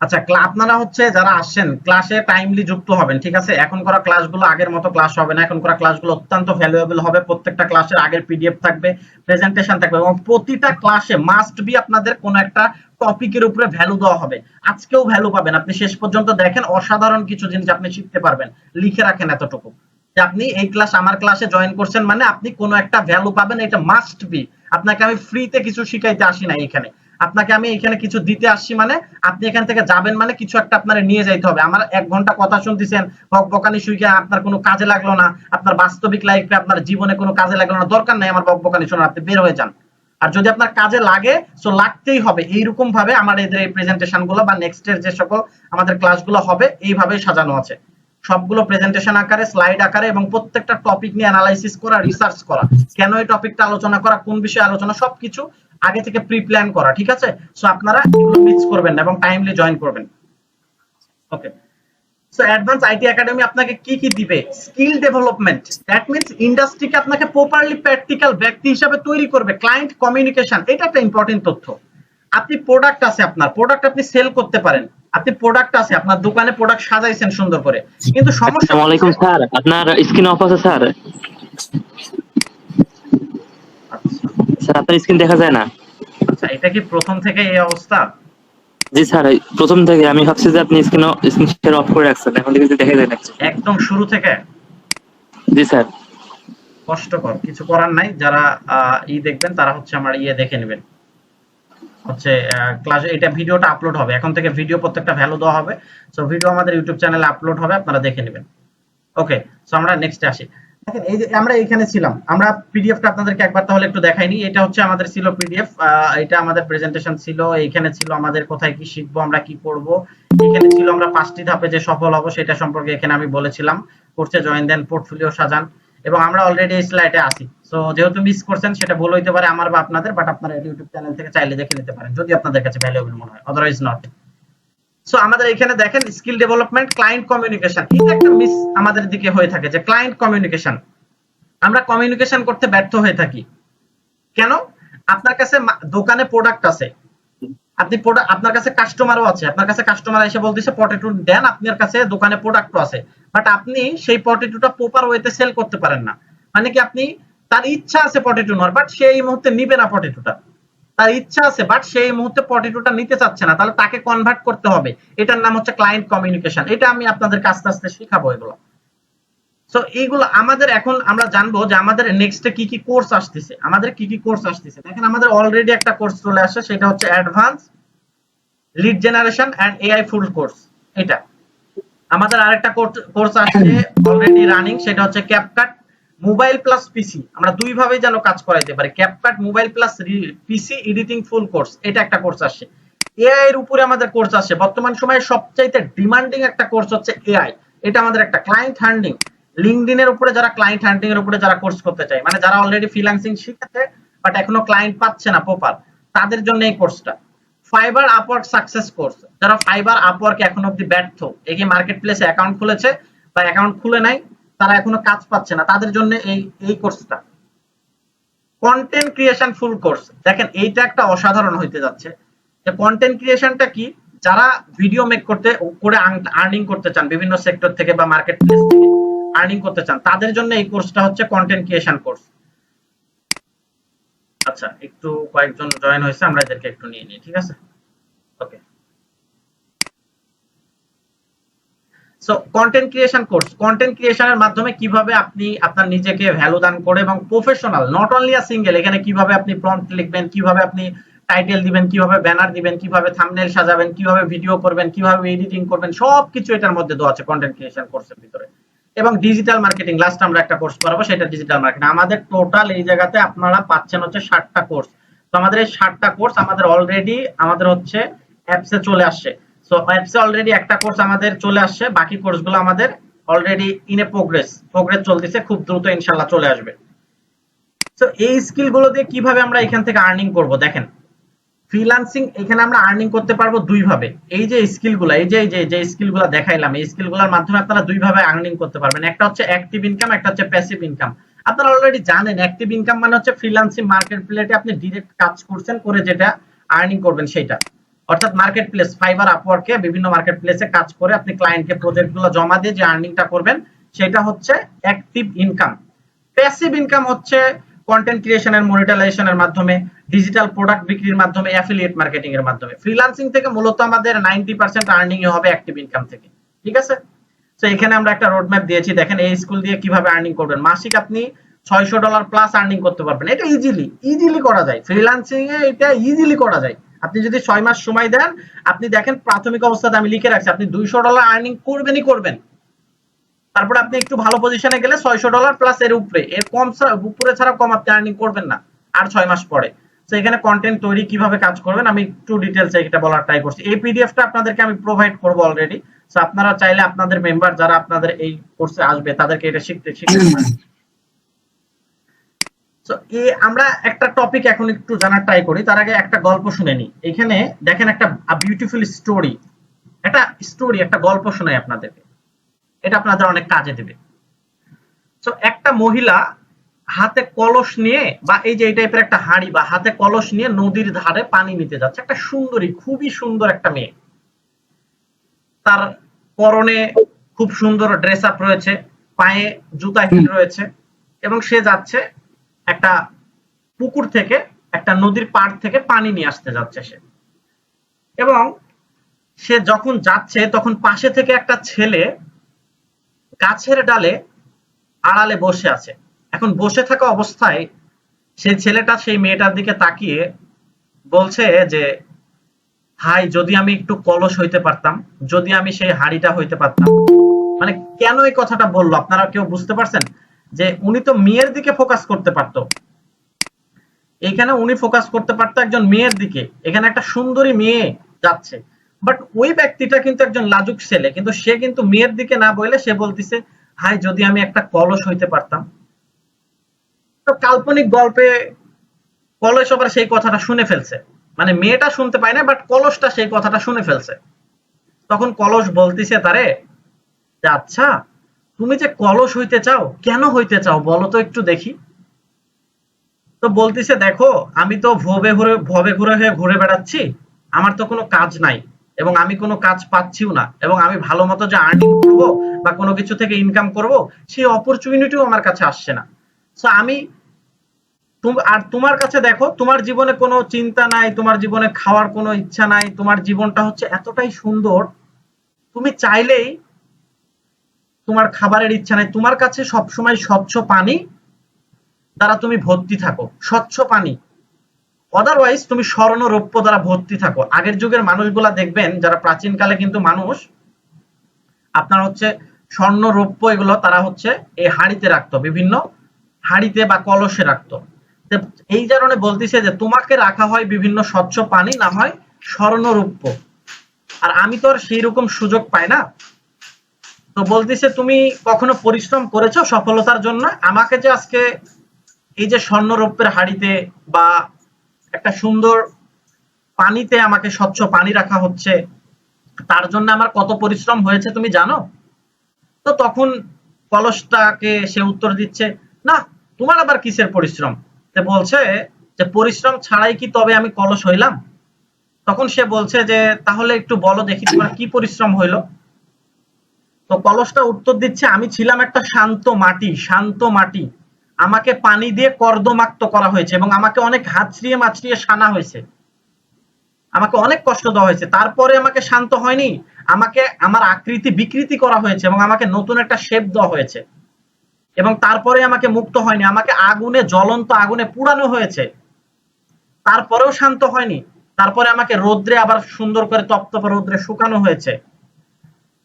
আচ্ছা, আপনারা হচ্ছে যারা আসছেন ক্লাসে টাইমলি যুক্ত হবেন, ঠিক আছে? এখন করা ক্লাসগুলো আগের মতো ক্লাস হবে না, এখন করা ক্লাসগুলো অত্যন্ত ভ্যালুয়েবল হবে। প্রত্যেকটা ক্লাসের আগের পিডিএফ থাকবে, প্রেজেন্টেশন থাকবে, এবং প্রতিটা ক্লাসে মাস্ট বি আপনাদের কোনো একটা টপিকের উপরে ভ্যালু দেওয়া হবে। আজকেও ভ্যালু পাবেন, আপনি শেষ পর্যন্ত দেখেন অসাধারণ কিছু জিনিস আপনি শিখতে পারবেন। লিখে রাখেন এতটুকু যে আপনি এই ক্লাস, আমার ক্লাসে জয়েন করছেন মানে আপনি কোনো একটা ভ্যালু পাবেন, এটা মাস্ট বি। আপনাকে আমি ফ্রিতে কিছু শিখাইতে আসি না এখানে, আপনাকে আমি এখানে কিছু দিতে আসছি, মানে আপনি এখান থেকে যাবেন মানে কিছু একটা আপনার নিয়ে যাইতে হবে। আমার 1 ঘন্টা কথা শুনতেছেন, বকবকানি শুইকে আপনার কোনো কাজে লাগলো না, আপনার বাস্তবিক লাইফে আপনার জীবনে কোনো কাজে লাগলো না, দরকার নাই আমার বকবকানি শোনার, আপনি বের হয়ে যান। আর যদি আপনার কাজে লাগে, সো লাগতেই হবে। এইরকম ভাবে আমার এদের এই প্রেজেন্টেশন গুলো বা নেক্সট এর যে সকল আমাদের ক্লাসগুলো হবে এইভাবে সাজানো আছে, সবগুলো প্রেজেন্টেশন আকারে, স্লাইড আকারে, এবং প্রত্যেকটা টপিক নিয়ে অ্যানালাইসিস করা, রিসার্চ করা, কেন এই টপিকটা আলোচনা করা, কোন বিষয়ে আলোচনা, সবকিছু আগে থেকে প্রি প্ল্যান করা, ঠিক আছে? সো আপনারা এগুলো মিস করবেন না এবং টাইমলি জয়েন করবেন, ওকে? সো অ্যাডভান্স আইটি একাডেমি আপনাকে কি কি দিবে? স্কিল ডেভেলপমেন্ট, দ্যাট মিন্স ইন্ডাস্ট্রিকে আপনাকে প্রপারলি প্র্যাকটিক্যাল ব্যক্তি হিসেবে তৈরি করবে। ক্লায়েন্ট কমিউনিকেশন, এটা একটা ইম্পর্টেন্ট তথ্য। আপনি প্রোডাক্ট আছে, আপনার প্রোডাক্ট আপনি সেল করতে পারেন, আপনি প্রোডাক্ট আছে, আপনার দোকানে প্রোডাক্ট সাজাইছেন সুন্দর করে, কিন্তু সমস্যা, আসসালামু আলাইকুম স্যার, আপনার স্ক্রিন অফ আছে স্যার। স্যার আপনার স্ক্রিন দেখা যায় না। আচ্ছা, এটা কি প্রথম থেকে এই অবস্থা? জি স্যার, প্রথম থেকে আমি ভাবছি যে আপনি স্ক্রিন শেয়ার অফ করে রাখছেন, এখন থেকে দেখা যায় না। একদম শুরু থেকে? জি স্যার। কষ্টকর, কিছু করার নাই। যারা দেখবেন তারা হচ্ছে আমার দেখে নেবেন, হচ্ছে ক্লাসে এটা ভিডিওটা আপলোড হবে, এখন থেকে ভিডিও প্রত্যেকটা ভ্যালু দেওয়া হবে। সো ভিডিও আমাদের ইউটিউব চ্যানেলে আপলোড হবে, আপনারা দেখে নেবেন, ওকে? সো আমরা নেক্সটে আসি। দেখেন, এই যে আমরা এখানে ছিলাম, আমরা পিডিএফটা আপনাদেরকে একবার তাহলে একটু দেখাইনি। এটা হচ্ছে আমাদের ছিল পিডিএফ, এটা আমাদের প্রেজেন্টেশন ছিল, এইখানে ছিল আমাদের কোথায় কি শিখবো, আমরা কি করব, এখানে ছিল আমরা 5টি ধাপে যে সফল হব সেটা সম্পর্কে এখানে আমি বলেছিলাম। কোর্সে জয়েন দেন, পোর্টফোলিও সাজান, এবং আমরা অলরেডি এই স্লাইডে আছি। সো যেহেতু মিস করছেন, সেটা ভুল হইতে পারে আমার বা আপনাদের, বাট আপনারা ইউটিউব চ্যানেল থেকে চাইলে দেখে নিতে পারেন যদি আপনাদের কাছে ভ্যালুয়েবল মনে হয়, আদারওয়াইজ নট। সো আমাদের এখানে দেখেন স্কিল ডেভেলপমেন্ট, ক্লায়েন্ট কমিউনিকেশন, এটা একটা মিস আমাদের দিকে হয়ে থাকে যে ক্লায়েন্ট কমিউনিকেশন, আমরা কমিউনিকেশন করতে ব্যর্থ হয়ে থাকি কেন? আপনার কাছে দোকানে প্রোডাক্ট আছে, আপনি আপনার কাছে কাস্টমারও আছে, আপনার কাছে কাস্টমার এসে বলতেছে পটেটো দেন, আপনার কাছে দোকানে প্রোডাক্টও আছে, বাট আপনি সেই পটেটোটা প্রপার ওয়েতে সেল করতে পারেন না। মানে কি, আপনি, তার ইচ্ছা আছে পটেটো নেওয়ার, বাট সেই মুহূর্তে নিবে না পটেটোটা, তার ইচ্ছা আছে বাট সেই মুহূর্তে পটেটোটা নিতে চাচ্ছে না, তাহলে তাকে কনভার্ট করতে হবে। এটার নাম হচ্ছে ক্লায়েন্ট কমিউনিকেশন। এটা আমি আপনাদেরকে আস্তে আস্তে শেখাবো এগুলো। সো এইগুলো আমাদের, এখন আমরা জানবো যে আমাদের নেক্সটে কি কি কোর্স আসতেছে, আমাদের কি কি কোর্স আসতেছে। দেখেন, আমাদের অলরেডি একটা কোর্স চলে আসছে, সেটা হচ্ছে advance lead generation and AI full course. এটা আমাদের আরেকটা কোর্স আসছে অলরেডি রানিং, সেটা হচ্ছে ক্যাপকাট মোবাইল প্লাস পিসি। আমরা দুই ভাবে যেন কাজ করাইতে পারি, CapCut mobile plus PC editing ফুল কোর্স, এটা একটা কোর্স আসছে। এআই এর উপরে আমাদের কোর্স আসছে, বর্তমান সময়ে সবচাইতে ডিমান্ডিং একটা কোর্স হচ্ছে এআই। এটা আমাদের একটা ক্লায়েন্ট হ্যান্ডলিং, লিঙ্কডইন এর উপরে যারা ক্লায়েন্ট হ্যান্ডলিং এর উপরে যারা কোর্স করতে চায়, মানে যারা অলরেডি ফ্রিল্যান্সিং শিখেছে বাট এখনো ক্লায়েন্ট পাচ্ছে না প্রপার, তাদের জন্য এই কোর্সটা। ফাইবার আপওয়ার্ক সাকসেস কোর্স, যারা ফাইবার আপওয়ার্কে এখনো অবধি ব্যর্থ, এই মার্কেট প্লেসে অ্যাকাউন্ট খুলেছে বা অ্যাকাউন্ট খুলে নাই, তারা এখনো কাজ পাচ্ছে না, তাদের জন্য এই কোর্সটা। কন্টেন্ট ক্রিয়েশন ফুল কোর্স, দেখেন এইটা একটা অসাধারণ হইতে যাচ্ছে। যে কন্টেন্ট ক্রিয়েশনটা কি, যারা ভিডিও মেক করে আর্নিং করতে চান বিভিন্ন সেক্টর থেকে বা মার্কেট প্লেস থেকে, আর্নিং করতে চান তাদের জন্য এই কোর্সটা হচ্ছে কন্টেন্ট ক্রিয়েশন কোর্স। আচ্ছা, একটু কয়েকজন জয়েন হয়েছে, আমরা এদেরকে একটু নিয়ে নিই, ঠিক আছে? Okay, so content creation course, content ক্রিয়েশনের মাধ্যমে কিভাবে আপনি আপনার নিজেকে ভ্যালু দান করে এবং professional, not only a single, এখানে কিভাবে আপনি প্রম্পট লিখবেন, কিভাবে আপনি টাইটেল দিবেন, কিভাবে ব্যানার দিবেন, কিভাবে থাম্বনেল সাজাবেন, কিভাবে ভিডিও করবেন, কিভাবে এডিটিং করবেন, সবকিছু এটার মধ্যে দেওয়া আছে কন্টেন্ট ক্রিয়েশন কোর্সের ভিতরে। এবং ডিজিটাল মার্কেটিং, লাস্ট আমরা একটা কোর্স করাবো, সেটা ডিজিটাল মার্কেটিং। আমাদের টোটাল এই জায়গাতে আপনারা পাচ্ছেন হচ্ছে 60টা কোর্স। তো আমাদের এই 60টা কোর্স আমাদের অলরেডি আমাদের হচ্ছে অ্যাপসে চলে আসছে। সো অ্যাপসে অলরেডি একটা কোর্স আমাদের চলে আসছে, বাকি কোর্সগুলো আমাদের অলরেডি ইন এ প্রোগ্রেস চলতেছে, খুব দ্রুত ইনশাআল্লাহ চলে আসবে। সো এই স্কিলগুলো দিয়ে কিভাবে আমরা এখান থেকে আর্নিং করব, দেখেন ফ্রিল্যান্সিং, এখানে আমরা আর্নিং করতে পারবো দুই ভাবে। এই যে স্কিলগুলো, এই যে স্কিলগুলো দেখাইলাম, এই স্কিলগুলোর মাধ্যমে আপনারা দুই ভাবে আর্নিং করতে পারবেন। একটা হচ্ছে অ্যাক্টিভ ইনকাম, একটা হচ্ছে প্যাসিভ ইনকাম। আপনারা অলরেডি জানেন অ্যাক্টিভ ইনকাম মানে হচ্ছে ফ্রিল্যান্সিং মার্কেট প্লেসে আপনি ডাইরেক্ট কাজ করছেন, করে যেটা আর্নিং করবেন সেটা, অর্থাৎ মার্কেট প্লেস, ফাইবার, আপওয়ার্কে, বিভিন্ন মার্কেট প্লেসে কাজ করে আপনি ক্লায়েন্টকে প্রজেক্টগুলো জমা দিয়ে যে আর্নিংটা করবেন সেটা হচ্ছে অ্যাক্টিভ ইনকাম। প্যাসিভ ইনকাম হচ্ছে কন্টেন্ট ক্রিয়েশনের মনিটাইজেশনের মাধ্যমে, ডিজিটাল প্রোডাক্ট বিক্রির মাধ্যমে, অ্যাফিলিয়েট মার্কেটিং এর মাধ্যমে। ফ্রিল্যান্সিং থেকে মূলত আমাদের 90% আর্নিং হবে অ্যাক্টিভ ইনকাম থেকে, ঠিক আছে? তো এখানে আমরা একটা রোডম্যাপ দিয়েছি, দেখেন এই স্কুল দিয়ে কিভাবে আর্নিং করবেন। মাসিক আপনি $600 প্লাস আর্নিং করতে পারবেন, এটা ইজিলি করা যায়। ফ্রিল্যান্সিং এ এটা ইজিলি করা যায়। আপনি যদি 6 মাস সময় দেন, আপনি দেখেন প্রাথমিক অবস্থাতে আমি লিখে রাখছি আপনি $200 আর্নিং করবেন। তারপর আপনি একটু ভালো পজিশনে গেলে $600 প্লাস এর উপরে, এর কম উপরে ছাড়া কম আপনি আর্নিং করবেন না আর 6 মাস পরে। তো এখানে কন্টেন্ট তৈরি কিভাবে কাজ করবেন আমি একটু ডিটেইলসে এটা বলার ট্রাই করছি। এই পিডিএফটা আপনাদেরকে আমি প্রোভাইড করব অলরেডি। সো আপনারা চাইলে আপনাদের মেম্বার যারা আপনাদের এই কোর্সে আসবে তাদেরকে এটা শিখতে পারেন। সো আমরা একটা টপিক এখন একটু জানার ট্রাই করি, তার আগে একটা গল্প শুনে নিই। এখানে দেখেন একটা বিউটিফুল স্টোরি, একটা গল্প শোনাই আপনাদেরকে, এটা আপনাদের অনেক কাজে দেবে। তো একটা মহিলা হাতে কলস নিয়ে, বা এই যে এই টাইপের একটা হাঁড়ি বা হাতে কলস নিয়ে নদীর ধারে পানি নিতে যাচ্ছে। একটা সুন্দরী, খুবই সুন্দর একটা মেয়ে, তার পরনে খুব সুন্দর ড্রেস আপ রয়েছে, পায়ে জুতা হিল রয়েছে, এবং সে যাচ্ছে একটা পুকুর থেকে, একটা নদীর পাড় থেকে পানি নিয়ে আসতে যাচ্ছে সে। এবং সে যখন যাচ্ছে তখন পাশে থেকে একটা ছেলে গাছের ডালে আড়ালে বসে আছে। এখন বসে থাকা অবস্থায় সেই ছেলেটা সেই মেয়েটার দিকে তাকিয়ে বলছে যে, হাই, যদি আমি একটু কলস হইতে পারতাম, যদি আমি সেই হাঁড়িটা হইতে পারতাম। মানে কেন এই কথাটা বললো আপনারা কেউ বুঝতে পারছেন? যে উনি তো মেয়ের দিকে ফোকাস করতে পারতো, এখানে উনি ফোকাস করতে পারতো একজন মেয়ের দিকে, এখানে একটা সুন্দরী মেয়ে যাচ্ছে, বাট ওই ব্যক্তিটা কিন্তু একজন লাজুক ছেলে, কিন্তু সে কিন্তু মেয়ের দিকে না বলে সে বলতিছে, হাই, যদি আমি একটা কলস হইতে পারতাম। তো কাল্পনিক গল্পে কলস আবার সেই কথাটা শুনে ফেলছে, মানে মেয়েটা শুনতে পায় না, বাট কলসটা সেই কথাটা শুনে ফেলছে। তখন কলস বলতিছে তারে যে, আচ্ছা, তুমি যে কলস হইতে চাও, কেন হইতে চাও বলো তো একটু দেখি। তো বলতিছে, দেখো, আমি তো ভবে ঘুরে হয়ে ঘুরে বেড়াচ্ছি, আমার তো কোনো কাজ নাই, এবং আমি কোনো কাজ পাচ্ছিও না, এবং আমি ভালো মতো যে আর্নিং করবো বা কোনো কিছু থেকে ইনকাম করব সেই অপরচুনিটিও আমার কাছে আসছে না। সো আমি আর তোমার কাছে দেখো, তোমার জীবনে কোনো চিন্তা নাই, তোমার জীবনে খাওয়ার কোনো ইচ্ছা নাই, তোমার জীবনটা হচ্ছে এতটাই সুন্দর, তুমি চাইলেই তোমার খাবারের ইচ্ছা নাই, তোমার কাছে সবসময় স্বচ্ছ পানি দ্বারা তুমি ভর্তি থাকো, স্বচ্ছ পানি, অদারওয়াইজ তুমি স্বর্ণ রৌপ্য দ্বারা ভর্তি থাকো। আগের যুগের মানুষগুলা দেখবেন, যারা প্রাচীন কালে কিন্তু মানুষ আপনার হচ্ছে স্বর্ণ রৌপ্য এগুলো তারা হচ্ছে এই হাঁড়িতে রাখতো, বিভিন্ন হাঁড়িতে বা কলসে রাখতো। এই কারণে বলতেছে যে তোমাকে রাখা হয় বিভিন্ন স্বচ্ছ পানি, না হয় স্বর্ণ রৌপ্য, আর আমি তো আর সেই রকম সুযোগ পাই না। তো বলতেছে, তুমি কখনো পরিশ্রম করেছো সফলতার জন্য? আমাকে যে আজকে এই যে স্বর্ণ রৌপ্যের হাঁড়িতে বা একটা সুন্দর পানিতে আমাকে স্বচ্ছ পানি রাখা হচ্ছে, তার জন্য আমার কত পরিশ্রম হয়েছে তুমি জানো? তো তখন কলসটাকে সে উত্তর দিচ্ছে, না, তোমার আবার কিসের পরিশ্রম? বলছে যে, পরিশ্রম ছাড়াই কি তবে আমি কলস হইলাম? তখন সে বলছে যে, তাহলে একটু বলো দেখি তোমার কি পরিশ্রম হইলো? তো কলসটা উত্তর দিচ্ছে, আমি ছিলাম একটা শান্ত মাটি, আমাকে পানি দিয়ে কর্দমাক্ত করা হয়েছে এবং আমাকে অনেক হাঁচড়িয়ে মাছড়িয়ে সানা হয়েছে, আমাকে অনেক কষ্ট দেওয়া হয়েছে, তারপরে আমাকে শান্ত হয়নি, আমাকে আমার আকৃতি বিকৃতি করা হয়েছে এবং আমাকে নতুন একটা শেপ দেওয়া হয়েছে, এবং তারপরে আমাকে মুক্ত হয়নি, আমাকে জ্বলন্ত আগুনে পুড়ানো হয়েছে, তারপরেও শান্ত হয়নি, তারপরে আমাকে রোদ্রে আবার সুন্দর করে তপ্তপ রোদ্রে শুকানো হয়েছে,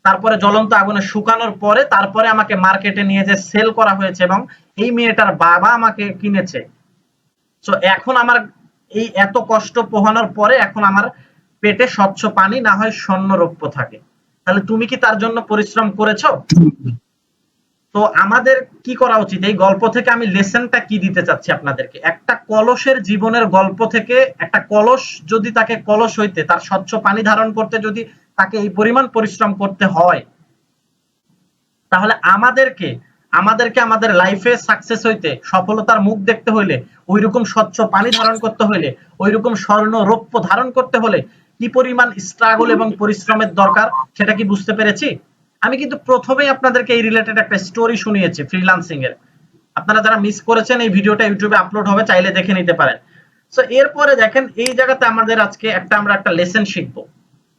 তারপরে জ্বলন্ত আগুনে শুকানোর পরে তারপরে আমাকে মার্কেটে নিয়ে যে সেল করা হয়েছে এবং এই মেয়েটার বাবা আমাকে কিনেছে। তো এখন আমার এই এত কষ্ট পোহানোর পরে এখন আমার পেটে স্বচ্ছ পানি না হয় স্বর্ণরৌপ্য থাকে। তাহলে তুমি কি তার জন্য পরিশ্রম করেছো? তো আমাদের কি করা উচিত? এই গল্প থেকে আমি লেসনটা কি দিতে চাচ্ছি আপনাদেরকে, একটা কলসের জীবনের গল্প থেকে, একটা কলস যদি তাকে কলস হইতে তার স্বচ্ছ পানি ধারণ করতে যদি তাকে এই পরিমাণ পরিশ্রম করতে হয়, তাহলে আমাদেরকে আমাদের লাইফে সাকসেস হইতে, সফলতার মুখ দেখতে হইলে, ওইরকম স্বচ্ছ পানি ধারণ করতে হইলে, ওইরকম স্বর্ণ রৌপ্য ধারণ করতে হলে কি পরিমাণ স্ট্রাগল এবং পরিশ্রমের দরকার সেটা কি বুঝতে পেরেছি? আমি কিন্তু প্রথমেই আপনাদেরকে এই রিলেটেড একটা স্টোরি শুনিয়েছি ফ্রিল্যান্সিং এর। আপনারা যারা মিস করেছেন এই ভিডিওটা ইউটিউবে আপলোড হবে, চাইলে দেখে নিতে পারেন। সো এরপরে দেখেন এই জায়গাতে আমাদের আজকে আমরা একটা লেসন শিখবো।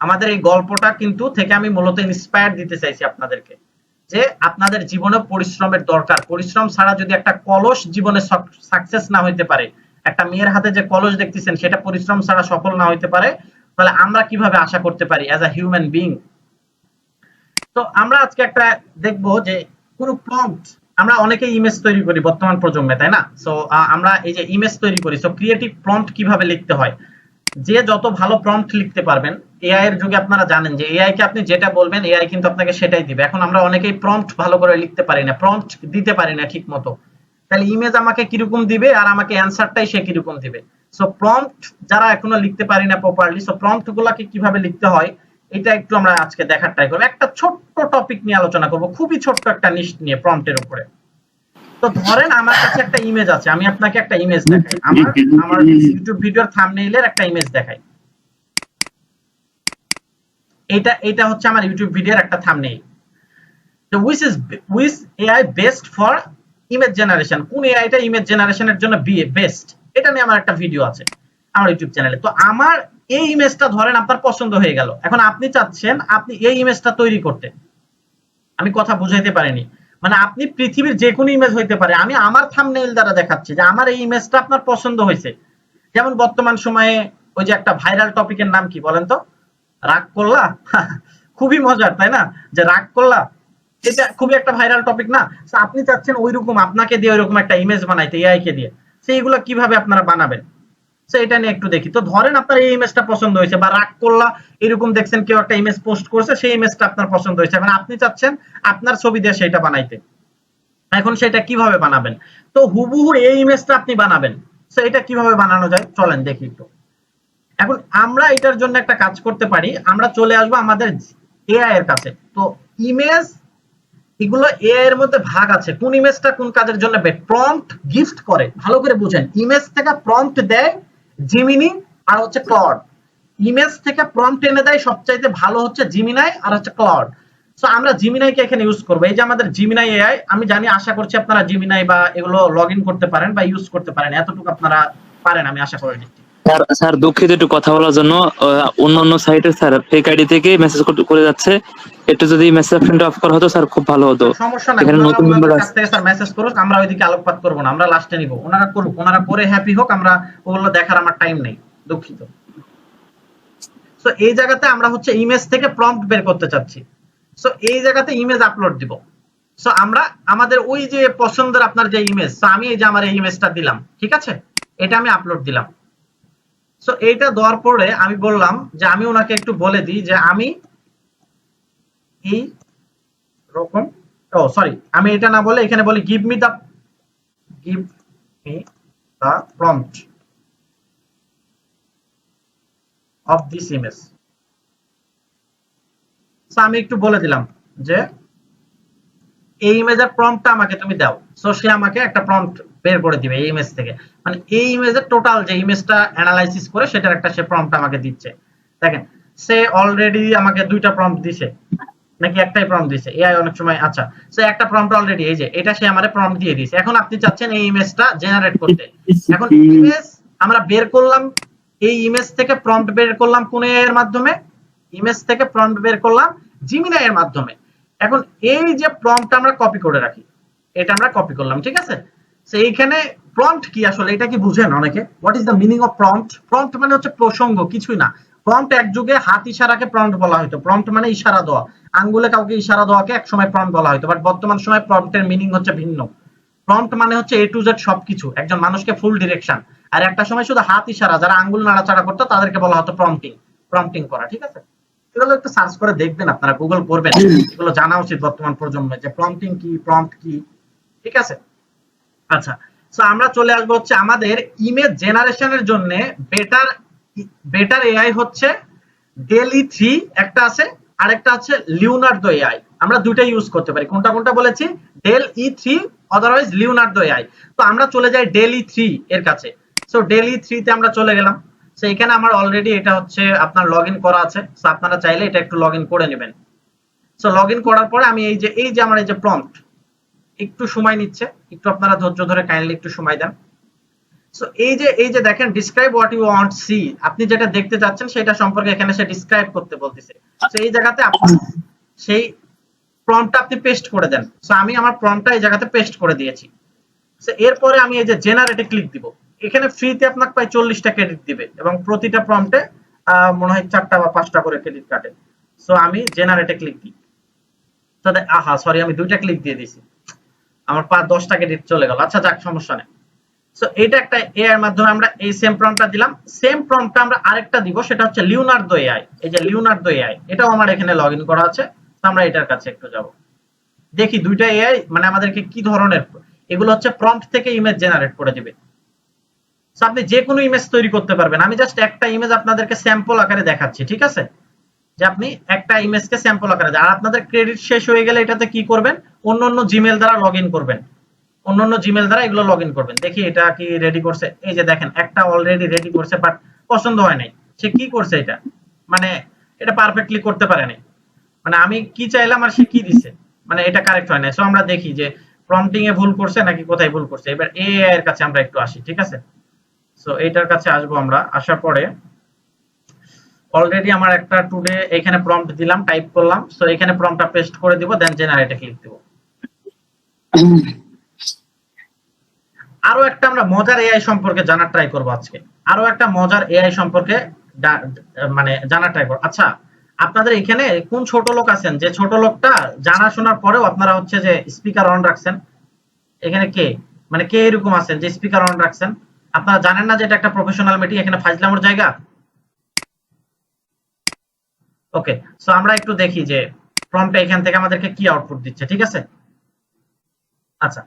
আমাদের এই গল্পটা কিন্তু থেকে আমি মূলত ইন্সপায়ার দিতে চাইছি আপনাদেরকে, যে আপনাদের জীবনে পরিশ্রমের দরকার। পরিশ্রম ছাড়া যদি একটা কলস জীবনে সাকসেস না হইতে পারে, একটা মেয়ের হাতে যে কলস দেখতেছেন সেটা পরিশ্রম ছাড়া সফল না হইতে পারে, তাহলে আমরা কিভাবে আশা করতে পারি অ্যাজ আ হিউম্যান বিইং? তো আমরা আজকে একটা দেখবো যে কোনো প্রম্পট, আমরা অনেকেই ইমেজ তৈরি করি বর্তমান প্রজন্মে, তাই না? সো আমরা এই যে ইমেজ তৈরি করি, সো ক্রিয়েটিভ প্রম্পট কিভাবে লিখতে হয়, যে যত ভালো প্রম্পট লিখতে পারবেন, এআই এর যুগে আপনারা জানেন যে এআই কে আপনি যেটা বলবেন এআই কিন্তু আপনাকে সেটাই দিবে। এখন আমরা অনেকেই প্রম্পট ভালো করে লিখতে পারি না, প্রম্পট দিতে পারি না ঠিক মতো, তাহলে ইমেজ আমাকে কিরকম দিবে আর আমাকে অ্যানসারটাই সে কিরকম দিবে। সো প্রম্পট যারা এখনো লিখতে পারি না প্রপারলি, সো প্রম্পট গুলাকে কিভাবে লিখতে হয় এটা একটু আমরা আজকে দেখার ট্রাই করবো। একটা ছোট্ট টপিক নিয়ে আলোচনা করবো, খুবই ছোট্ট একটা নিশ নিয়ে প্রম্পটের উপরে। তো ধরেন আমার কাছে একটা ইমেজ আছে, আমি আপনাকে একটা ইমেজ দেখাই, আমার ইউটিউব ভিডিওর থাম্বনেইলের একটা ইমেজ দেখাই। এটা হচ্ছে আমার ইউটিউব ভিডিওর একটা থাম্বনেইল। তো which AI best for image generation, কোন এআইটা ইমেজ জেনারেশনের জন্য বেস্ট, এটা নিয়ে আমার একটা ভিডিও আছে আমার ইউটিউব চ্যানেলে। তো আমার এই ইমেজটা ধরেন আপনার পছন্দ হয়ে গেল, এখন আপনি চাচ্ছেন আপনি এই ইমেজটা তৈরি করতে। আমি কথা বুঝাইতে পারিনি, মানে আপনি পৃথিবীর যে কোনো ইমেজ হইতে পারে, আমি আমার থাম্বনেইল দ্বারা দেখাচ্ছি যে আমার এই ইমেজটা আপনার পছন্দ হয়েছে। যেমন বর্তমান সময়ে ওই যে একটা ভাইরাল টপিকের নাম কি বলেন তো, রাগ করলা খুবই মজার তাই না, যে রাগ করলা, এটা খুবই একটা ভাইরাল টপিক না? আপনি চাচ্ছেন ওইরকম আপনাকে দিয়ে ওইরকম একটা ইমেজ বানাইতে এআই কে দিয়ে, সেইগুলো কিভাবে আপনারা বানাবেন এটা নিয়ে একটু দেখি। তো ধরেন আপনার এই ইমেজটা পছন্দ হয়েছে, বা রাগ করলা এরকম দেখছেন কেউ একটা ইমেজ পোস্ট করছে, সেই ইমেজটা আপনার পছন্দ হয়েছে, মানে আপনি চাচ্ছেন আপনার ছবি দিয়ে সেটা বানাইতে। এখন সেটা কিভাবে বানাবেন? তো হুবহু এই ইমেজটা আপনি বানাবেন, তো এটা কিভাবে বানানো যায় চলেন দেখি একটু। এখন আমরা এটার জন্য একটা কাজ করতে পারি, আমরা চলে আসবো আমাদের এআই এর কাছে। তো ইমেজ এগুলো এআই এর মধ্যে ভাগ আছে, কোন ইমেজটা কোন কাজের জন্য প্রম্পট গিফট করে, ভালো করে বুঝেন। ইমেজ থেকে প্রম্পট দেয় জেমিনি আর হচ্ছে ক্লড, ইমেজ থেকে প্রম্পট এনে দেয় সবচাইতে ভালো হচ্ছে জিমিনাই আর হচ্ছে ক্লড। সো আমরা জিমিনাইকে এখানে ইউজ করবো, এই যে আমাদের জিমিনাই এআই, আমি জানি আশা করছি আপনারা জিমিনাই বা এগুলো লগ ইন করতে পারেন বা ইউজ করতে পারেন, এতটুকু আপনারা পারেন আমি আশা করি। স্যার দুঃখিত একটু কথা বলার জন্য, অন্যান্য সাইটে স্যার ফেক আইডি থেকে মেসেজ করে যাচ্ছে, একটু যদি মেসেজ অপশনটা অফ করা হতো স্যার খুব ভালো হতো। সমস্যা নাই, এখানে নতুন মেম্বার কাছ আছে থেকে স্যার মেসেজ করুক, আমরা ওইদিকে আলোকপাত করব না, আমরা লাস্টে নিব, ওনারা করুক, ওনারা করে হ্যাপি হোক, আমরা ওগুলো দেখার আমার টাইম নেই, দুঃখিত। সো এই জায়গাতে আমরা হচ্ছে ইমেজ থেকে প্রম্পট বের করতে চাচ্ছি, সো এই জায়গাতে ইমেজ আপলোড দিব। সো আমরা আমাদের ওই যে পছন্দের আপনার যে ইমেজ, সো আমি এই যে আমার এই ইমেজটা দিলাম, ঠিক আছে, এটা আমি আপলোড দিলাম। সো এইটা দেওয়ার পরে আমি বললাম যে আমি ওনাকে একটু বলে দিই যে আমি এই রকম, ও সরি আমি এটা না বলে এখানে বলি give me the prompt of this image. So আমি একটু বলে দিলাম যে এই ইমেজের প্রম্পটটা আমাকে তুমি দাও, সো সে আমাকে একটা প্রম্পট বের করে দিবে এই ইমেজ থেকে, মানে এই ইমেজের টোটাল যে ইমেজটা অ্যানালাইসিস করে সেটার একটা সে প্রম্পট আমাকে দিচ্ছে। দেখেন সে অলরেডি আমাকে দুইটা প্রম্পট দিছে, নাকি একটাই প্রম্পট দিয়েছে? এআই অনেক সময়, আচ্ছা সো একটা প্রম্পট অলরেডি, এই যে এটা সে আমারে প্রম্পট দিয়ে দিয়েছে। এখন আপনি চাচ্ছেন এই ইমেজটা জেনারেট করতে। এখন ইমেজ আমরা বের করলাম, এই ইমেজ থেকে প্রম্পট বের করলাম কোন এআই এর মাধ্যমে? ইমেজ থেকে প্রম্পট বের করলাম জিমিনাই এর মাধ্যমে। এখন এই যে প্রম্পট আমরা কপি করে রাখি, এটা আমরা কপি করলাম, ঠিক আছে? সো এইখানে প্রম্পট কি আসলে, এটা কি বুঝেন অনেকে? What is the meaning of prompt? Prompt মানে হচ্ছে প্রসঙ্গ, কিছুই না। প্রম্পট এক যুগে হাত ইশারাকে প্রম্পট বলা হতো। প্রম্পট মানে ইশারা দেওয়া, আঙ্গুলে কাউকে ইশারা দেওয়াকে এক সময় প্রম্পট বলা হতো, বাট বর্তমান সময় প্রম্পটের মিনিং হচ্ছে ভিন্ন। প্রম্পট মানে হচ্ছে এ টু জেড সবকিছু, একজন মানুষকে ফুল ডিরেকশন। আর একটা সময় শুধু হাত ইশারা, যারা আঙ্গুল নাড়াচাড়া করতো তাদেরকে বলা হতো প্রম্পটিং, প্রম্পটিং করা, ঠিক আছে? এগুলো একটু সার্চ করে দেখবেন, আপনারা গুগল করবেন, এগুলো জানা উচিত বর্তমান প্রজন্মের যে প্রম্পটিং কি, প্রম্পট কি, ঠিক আছে? আচ্ছা, সো আমরা চলে আসবো হচ্ছে আমাদের ইমেজ জেনারেশনের জন্য বেটার বেটার এআই হচ্ছে ডেলি 3 একটা আছে, আরেকটা আছে লিওনার্দো এআই। আমরা দুইটা ইউজ করতে পারি। কোনটা কোনটা বলেছি? ডেল ই3 অদারওয়াইজ লিওনার্দো এআই। তো আমরা চলে যাই ডেল ই3 এর কাছে। সো ডেল ই3 তে আমরা চলে গেলাম। সো এখানে আমার অলরেডি এটা হচ্ছে আপনার লগইন করা আছে। সো আপনারা চাইলে এটা একটু লগইন করে নেবেন। সো লগইন করার পরে আমি এই যে আমার এই যে প্রম্পট, একটু সময় নিচ্ছে, একটু আপনারা ধৈর্য ধরে কাইন্ডলি একটু সময় দেন। সো এই যে দেখেন describe what you want see, আপনি যেটা দেখতে চাচ্ছেন সেটা সম্পর্কে এখানে সে ডিসক্রাইব করতে বলতেছে। সো এই জায়গাতে আপনি সেই প্রম্পটটা আপনি পেস্ট করে দেন। সো আমি আমার প্রম্পটটা এই জায়গাতে পেস্ট করে দিয়েছি। সো এরপরে আমি এই যে জেনারেটে ক্লিক দিব। এখানে ফ্রিতে আপনাকে প্রায় 40টা ক্রেডিট দিবে এবং প্রতিটা প্রম্পটে মনে হয় 4টা বা 5টা করে ক্রেডিট কাটে। সো আমি জেনারেটে ক্লিক দিই। তো আহা সরি, আমি 2টা ক্লিক দিয়ে দিয়েছি, আমার 10টা ক্রেডিট চলে গেল। আচ্ছা যাক, সমস্যা নেই। সো এটা একটা এআই এর মাধ্যমে আমরা এই সেম প্রম্পটটা দিলাম। সেম প্রম্পটটা আমরা আরেকটা দিব, সেটা হচ্ছে লিওনার্দো এআই। এই যে লিওনার্দো এআই, এটাও আমার এখানে লগইন করা আছে। তো আমরা এটার কাছে একটু যাব, দেখি দুইটা এআই মানে আমাদেরকে কি ধরনের, এগুলো হচ্ছে প্রম্পট থেকে ইমেজ জেনারেট করে দিবে। সো আপনি যে কোনো ইমেজ তৈরি করতে পারবেন। আমি জাস্ট একটা ইমেজ আপনাদেরকে স্যাম্পল আকারে দেখাচ্ছি, ঠিক আছে? যে আপনি একটা ইমেজকে স্যাম্পল আকারে, আর আপনাদের ক্রেডিট শেষ হয়ে গেলে এটাতে কি করবেন? অন্য জিমেল দ্বারা লগইন করবেন, অন্য জিমেল দ্বারা এগুলো লগইন করবেন। দেখি এটা কি রেডি করছে। এই যে দেখেন একটা অলরেডি রেডি করছে, বাট পছন্দ হয় নাই। সে কি করছে, এটা মানে এটা পারফেক্টলি করতে পারে নাই, মানে আমি কি চাইলাম আর সে কি দিছে, মানে এটা কারেক্ট হয় না। সো আমরা দেখি যে প্রম্পটিং এ ভুল করছে নাকি কোথায় ভুল করছে। এবার এআই এর কাছে আমরা একটু আসি, ঠিক আছে? সো এইটার কাছে আসবো আমরা। আসার পরে অলরেডি আমার একটা টুডে এখানে প্রম্পট দিলাম, টাইপ করলাম। সো এখানে প্রম্পটটা পেস্ট করে দিব, দেন জেনারেটে ক্লিক দিব। আরো একটা আমরা মজার এআই সম্পর্কে জানার ট্রাই করব আজকে। আরো একটা মজার এআই সম্পর্কে মানে জানার ট্রাই করব। আচ্ছা, আপনাদের এখানে কোন ছোট লোক আছেন যে ছোট লোকটা জানা শোনার পরেও আপনারা হচ্ছে যে স্পিকার অন রাখছেন? এখানে কে, মানে কে এরকম আছেন যে স্পিকার অন রাখছেন? আপনারা জানেন না যে এটা একটা প্রফেশনাল মিটিং, এখানে ফাজলামোর জায়গা? ওকে, সো আমরা একটু দেখি যে প্রম্পটটা এখান থেকে আমাদেরকে কি আউটপুট দিচ্ছে, ঠিক আছে? আচ্ছা,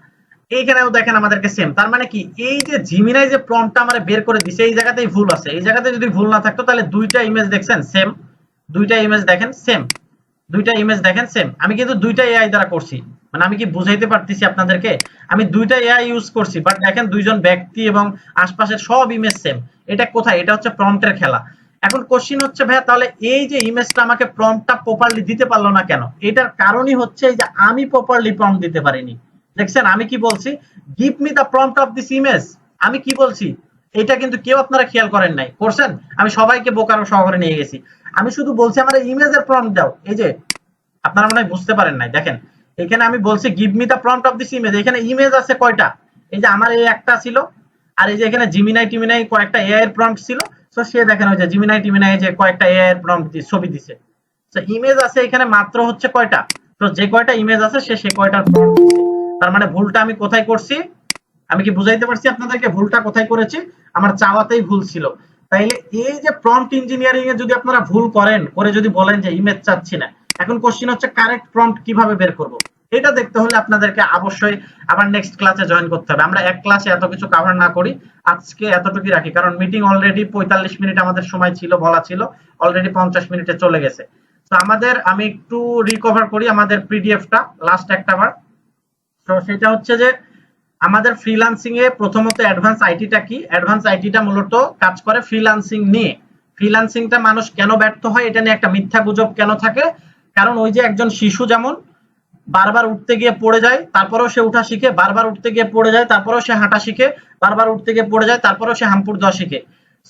এইখানেও দেখেন আমাদেরকে সেম। তার মানে কি, এই যে জিমিনাই যে প্রম্পটটা আমারে বের করে দিছে, এই জায়গাতেই ভুল আছে। এই জায়গাতে যদি ভুল না থাকতো তাহলে দুইটা ইমেজ দেখছেন সেম, দুইটা ইমেজ দেখেন সেম, দুইটা ইমেজ দেখেন সেম। আমি কিন্তু দুইটা এআই দ্বারা করছি, মানে আমি কি বুঝাইতে পারতেছি আপনাদেরকে? আমি দুইটা এআই ইউজ করছি, বাট দেখেন দুইজন ব্যক্তি এবং আশপাশের সব ইমেজ সেম। এটা কোথায়? এটা হচ্ছে প্রম্পটের খেলা। এখন কোশ্চিন হচ্ছে ভাইয়া তাহলে এই যে ইমেজটা আমাকে প্রম্পটটা প্রপারলি দিতে পারলো না কেন? এটার কারণই হচ্ছে এই যে আমি প্রপারলি প্রম্পট দিতে পারিনি। দেখছেন আমি কি বলছি? Give me the prompt of this image. আমি কি বলছি? এটা কিন্তু কেউ আপনারা খেয়াল করেন নাই, করছেন? আমি সবাইকে বোকার সহকারে নিয়ে গেছি। আমি শুধু বলছি আমার ইমেজের প্রম্পট দাও। এই যে আপনারা মনে হয় বুঝতে পারেন নাই, দেখেন এখানে আমি বলছি give me the prompt of this image. এখানে ইমেজ আছে কয়টা? এই যে আমার এই একটা ছিল, আর এই যে এখানে জিমিনাই টিমিনাই কয়েকটা এআই এর প্রম্পট ছিল। সো সে দেখেন ওই যে জিমিনাই টিমিনাই যে কয়েকটা এআই এর প্রম্পট ছবি দিছে। সো ইমেজ আছে এখানে মাত্র হচ্ছে কয়টা? তো যে কয়টা ইমেজ আছে সে কয়টার প্রম্পট দিছে। তার মানে ভুলটা আমি কোথায় করছি? আমি কি বুঝাইতে পারছি আপনাদেরকে ভুলটা কোথায় করেছি? আমার চাওয়াতেই ভুল ছিল। তাইলে এই যে প্রম্পট ইঞ্জিনিয়ারিং এ যদি আপনারা ভুল করেন, করে যদি বলেন যে ইমেজ চাচ্ছি না, এখন কোশ্চেন হচ্ছে কারেক্ট প্রম্পট কিভাবে বের করব? এটা দেখতে হলে আপনাদেরকে অবশ্যই আবার নেক্সট ক্লাসে জয়েন করতে হবে। আমরা এক ক্লাসে এত কিছু কভার না করি, আজকে এতটুকুই রাখি, কারণ মিটিং অলরেডি 45 মিনিট আমাদের সময় ছিল, বলা ছিল অলরেডি 50 মিনিটে চলে গেছে। তো আমাদের আমি একটু রিকভার করি আমাদের পিডিএফটা লাস্ট একটা বার। তো সেটা হচ্ছে যে আমাদের ফ্রিল্যান্সিং এ প্রথমত অ্যাডভান্স আইটিটা কি? অ্যাডভান্স আইটিটা মূলত কাজ করে ফ্রিল্যান্সিং নিয়ে। ফ্রিল্যান্সিংটা মানুষ কেন ব্যর্থ হয়, এটা নিয়ে একটা মিথ্যা গুজব কেন থাকে? কারণ ওই যে একজন শিশু যেমন বারবার উঠতে গিয়ে পড়ে যায়, তারপরেও সে উঠা শিখে, বারবার উঠতে গিয়ে পড়ে যায়, তারপরেও সে হাঁটা শিখে, বারবার উঠতে গিয়ে পড়ে যায়, তারপরেও সে হাম্পুর দেওয়া শিখে।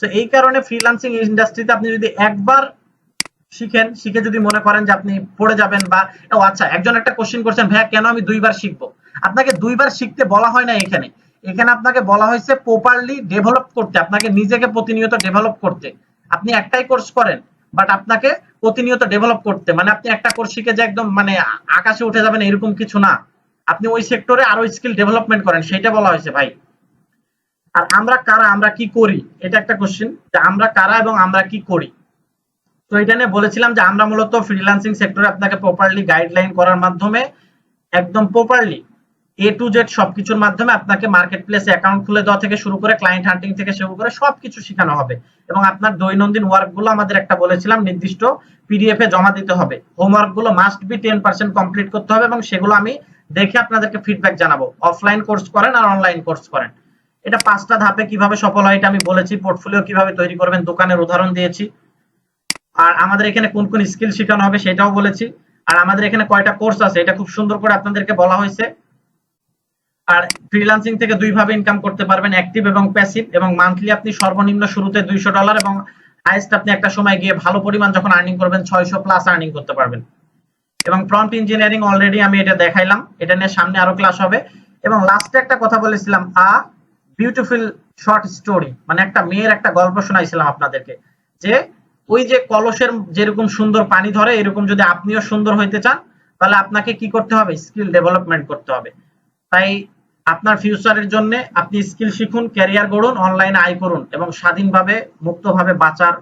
তো এই কারণে ফ্রিল্যান্সিং ইন্ডাস্ট্রিতে আপনি যদি একবার শিখেন, শিখে যদি মনে করেন যে আপনি পড়ে যাবেন বা আচ্ছা, একজন একটা কোশ্চেন করছেন, ভাইয়া কেন আমি 2 বার শিখবো? আপনাকে 2 বার শিখতে বলা হয় না এখানে। এখানে আপনাকে বলা হয়েছে প্রপারলি ডেভেলপ করতে, আপনাকে নিজেকে প্রতিনিয়ত ডেভেলপ করতে। আপনি একটাই কোর্স করেন, বাট আপনাকে প্রতিনিয়ত ডেভেলপ করতে, মানে আপনি একটা কোর্স শিখে যে একদম মানে আকাশে উঠে যাবেন এরকম কিছু না। আপনি ওই সেক্টরে আরো স্কিল ডেভেলপমেন্ট করেন, সেটা বলা হয়েছে ভাই। আর আমরা কারা, আমরা কি করি, এটা একটা কোশ্চেন, যে আমরা কারা এবং আমরা কি করি। তো এটা নিয়ে বলেছিলাম যে আমরা মূলত ফ্রিল্যান্সিং সেক্টরে আপনাকে প্রপারলি গাইডলাইন করার মাধ্যমে একদম প্রপারলি এ টু জেড সবকিছুর মাধ্যমে আপনাকে মার্কেট প্লেসে অ্যাকাউন্ট খুলে দেওয়া থেকে শুরু করে ক্লায়েন্ট হান্টিং থেকে শুরু করে সবকিছু শেখানো হবে। এবং আপনার দৈনন্দিন ওয়ার্ক গুলো আমাদের একটা বলেছিলাম নির্দিষ্ট পিডিএফ এ জমা দিতে হবে। হোমওয়ার্ক গুলো মাস্ট বি 10% কমপ্লিট করতে হবে এবং সেগুলো আমি দেখে আপনাদেরকে ফিডব্যাক জানাবো। অফলাইন কোর্স করেন আর অনলাইন কোর্স করেন, এটা 5টা ধাপে কিভাবে সফল হয় এটা আমি বলেছি। পোর্টফোলিও কিভাবে তৈরি করবেন দোকানের উদাহরণ দিয়েছি। আর আমাদের এখানে কোন কোন স্কিল শেখানো হবে সেটাও বলেছি। আর আমাদের এখানে কয়টা কোর্স আছে এটা খুব সুন্দর করে আপনাদেরকে বলা হয়েছে। আর ফ্রিল্যান্সিং থেকে 2 ভাবে ইনকাম করতে পারবেন, অ্যাক্টিভ এবং প্যাসিভ। এবং মান্থলি আপনি সর্বনিম্ন শুরুতে $200 এবং হাইয়েস্ট আপনি একটা সময় গিয়ে ভালো পরিমাণ যখন আর্নিং করবেন 600 প্লাস আর্নিং করতে পারবেন। এবং প্রম্পট ইঞ্জিনিয়ারিং অলরেডি আমি এটা দেখাইলাম, এটা নিয়ে সামনে আরো ক্লাস হবে। এবং লাস্টে একটা কথা বলেছিলাম, বিউটিফুল শর্ট স্টোরি, মানে একটা মেয়ের একটা গল্প শোনাইছিলাম আপনাদেরকে, যে ওই যে কলসের যেরকম সুন্দর পানি ধরে এরকম যদি আপনিও সুন্দর হইতে চান তাহলে আপনাকে কি করতে হবে, স্কিল ডেভেলপমেন্ট করতে হবে। তাই আপনার ফিউচারের জন্য আপনি স্কিল শিখুন, ক্যারিয়ার গড়ুন, অনলাইনে আয় করুন এবং স্বাধীনভাবে মুক্তভাবে বাঁচার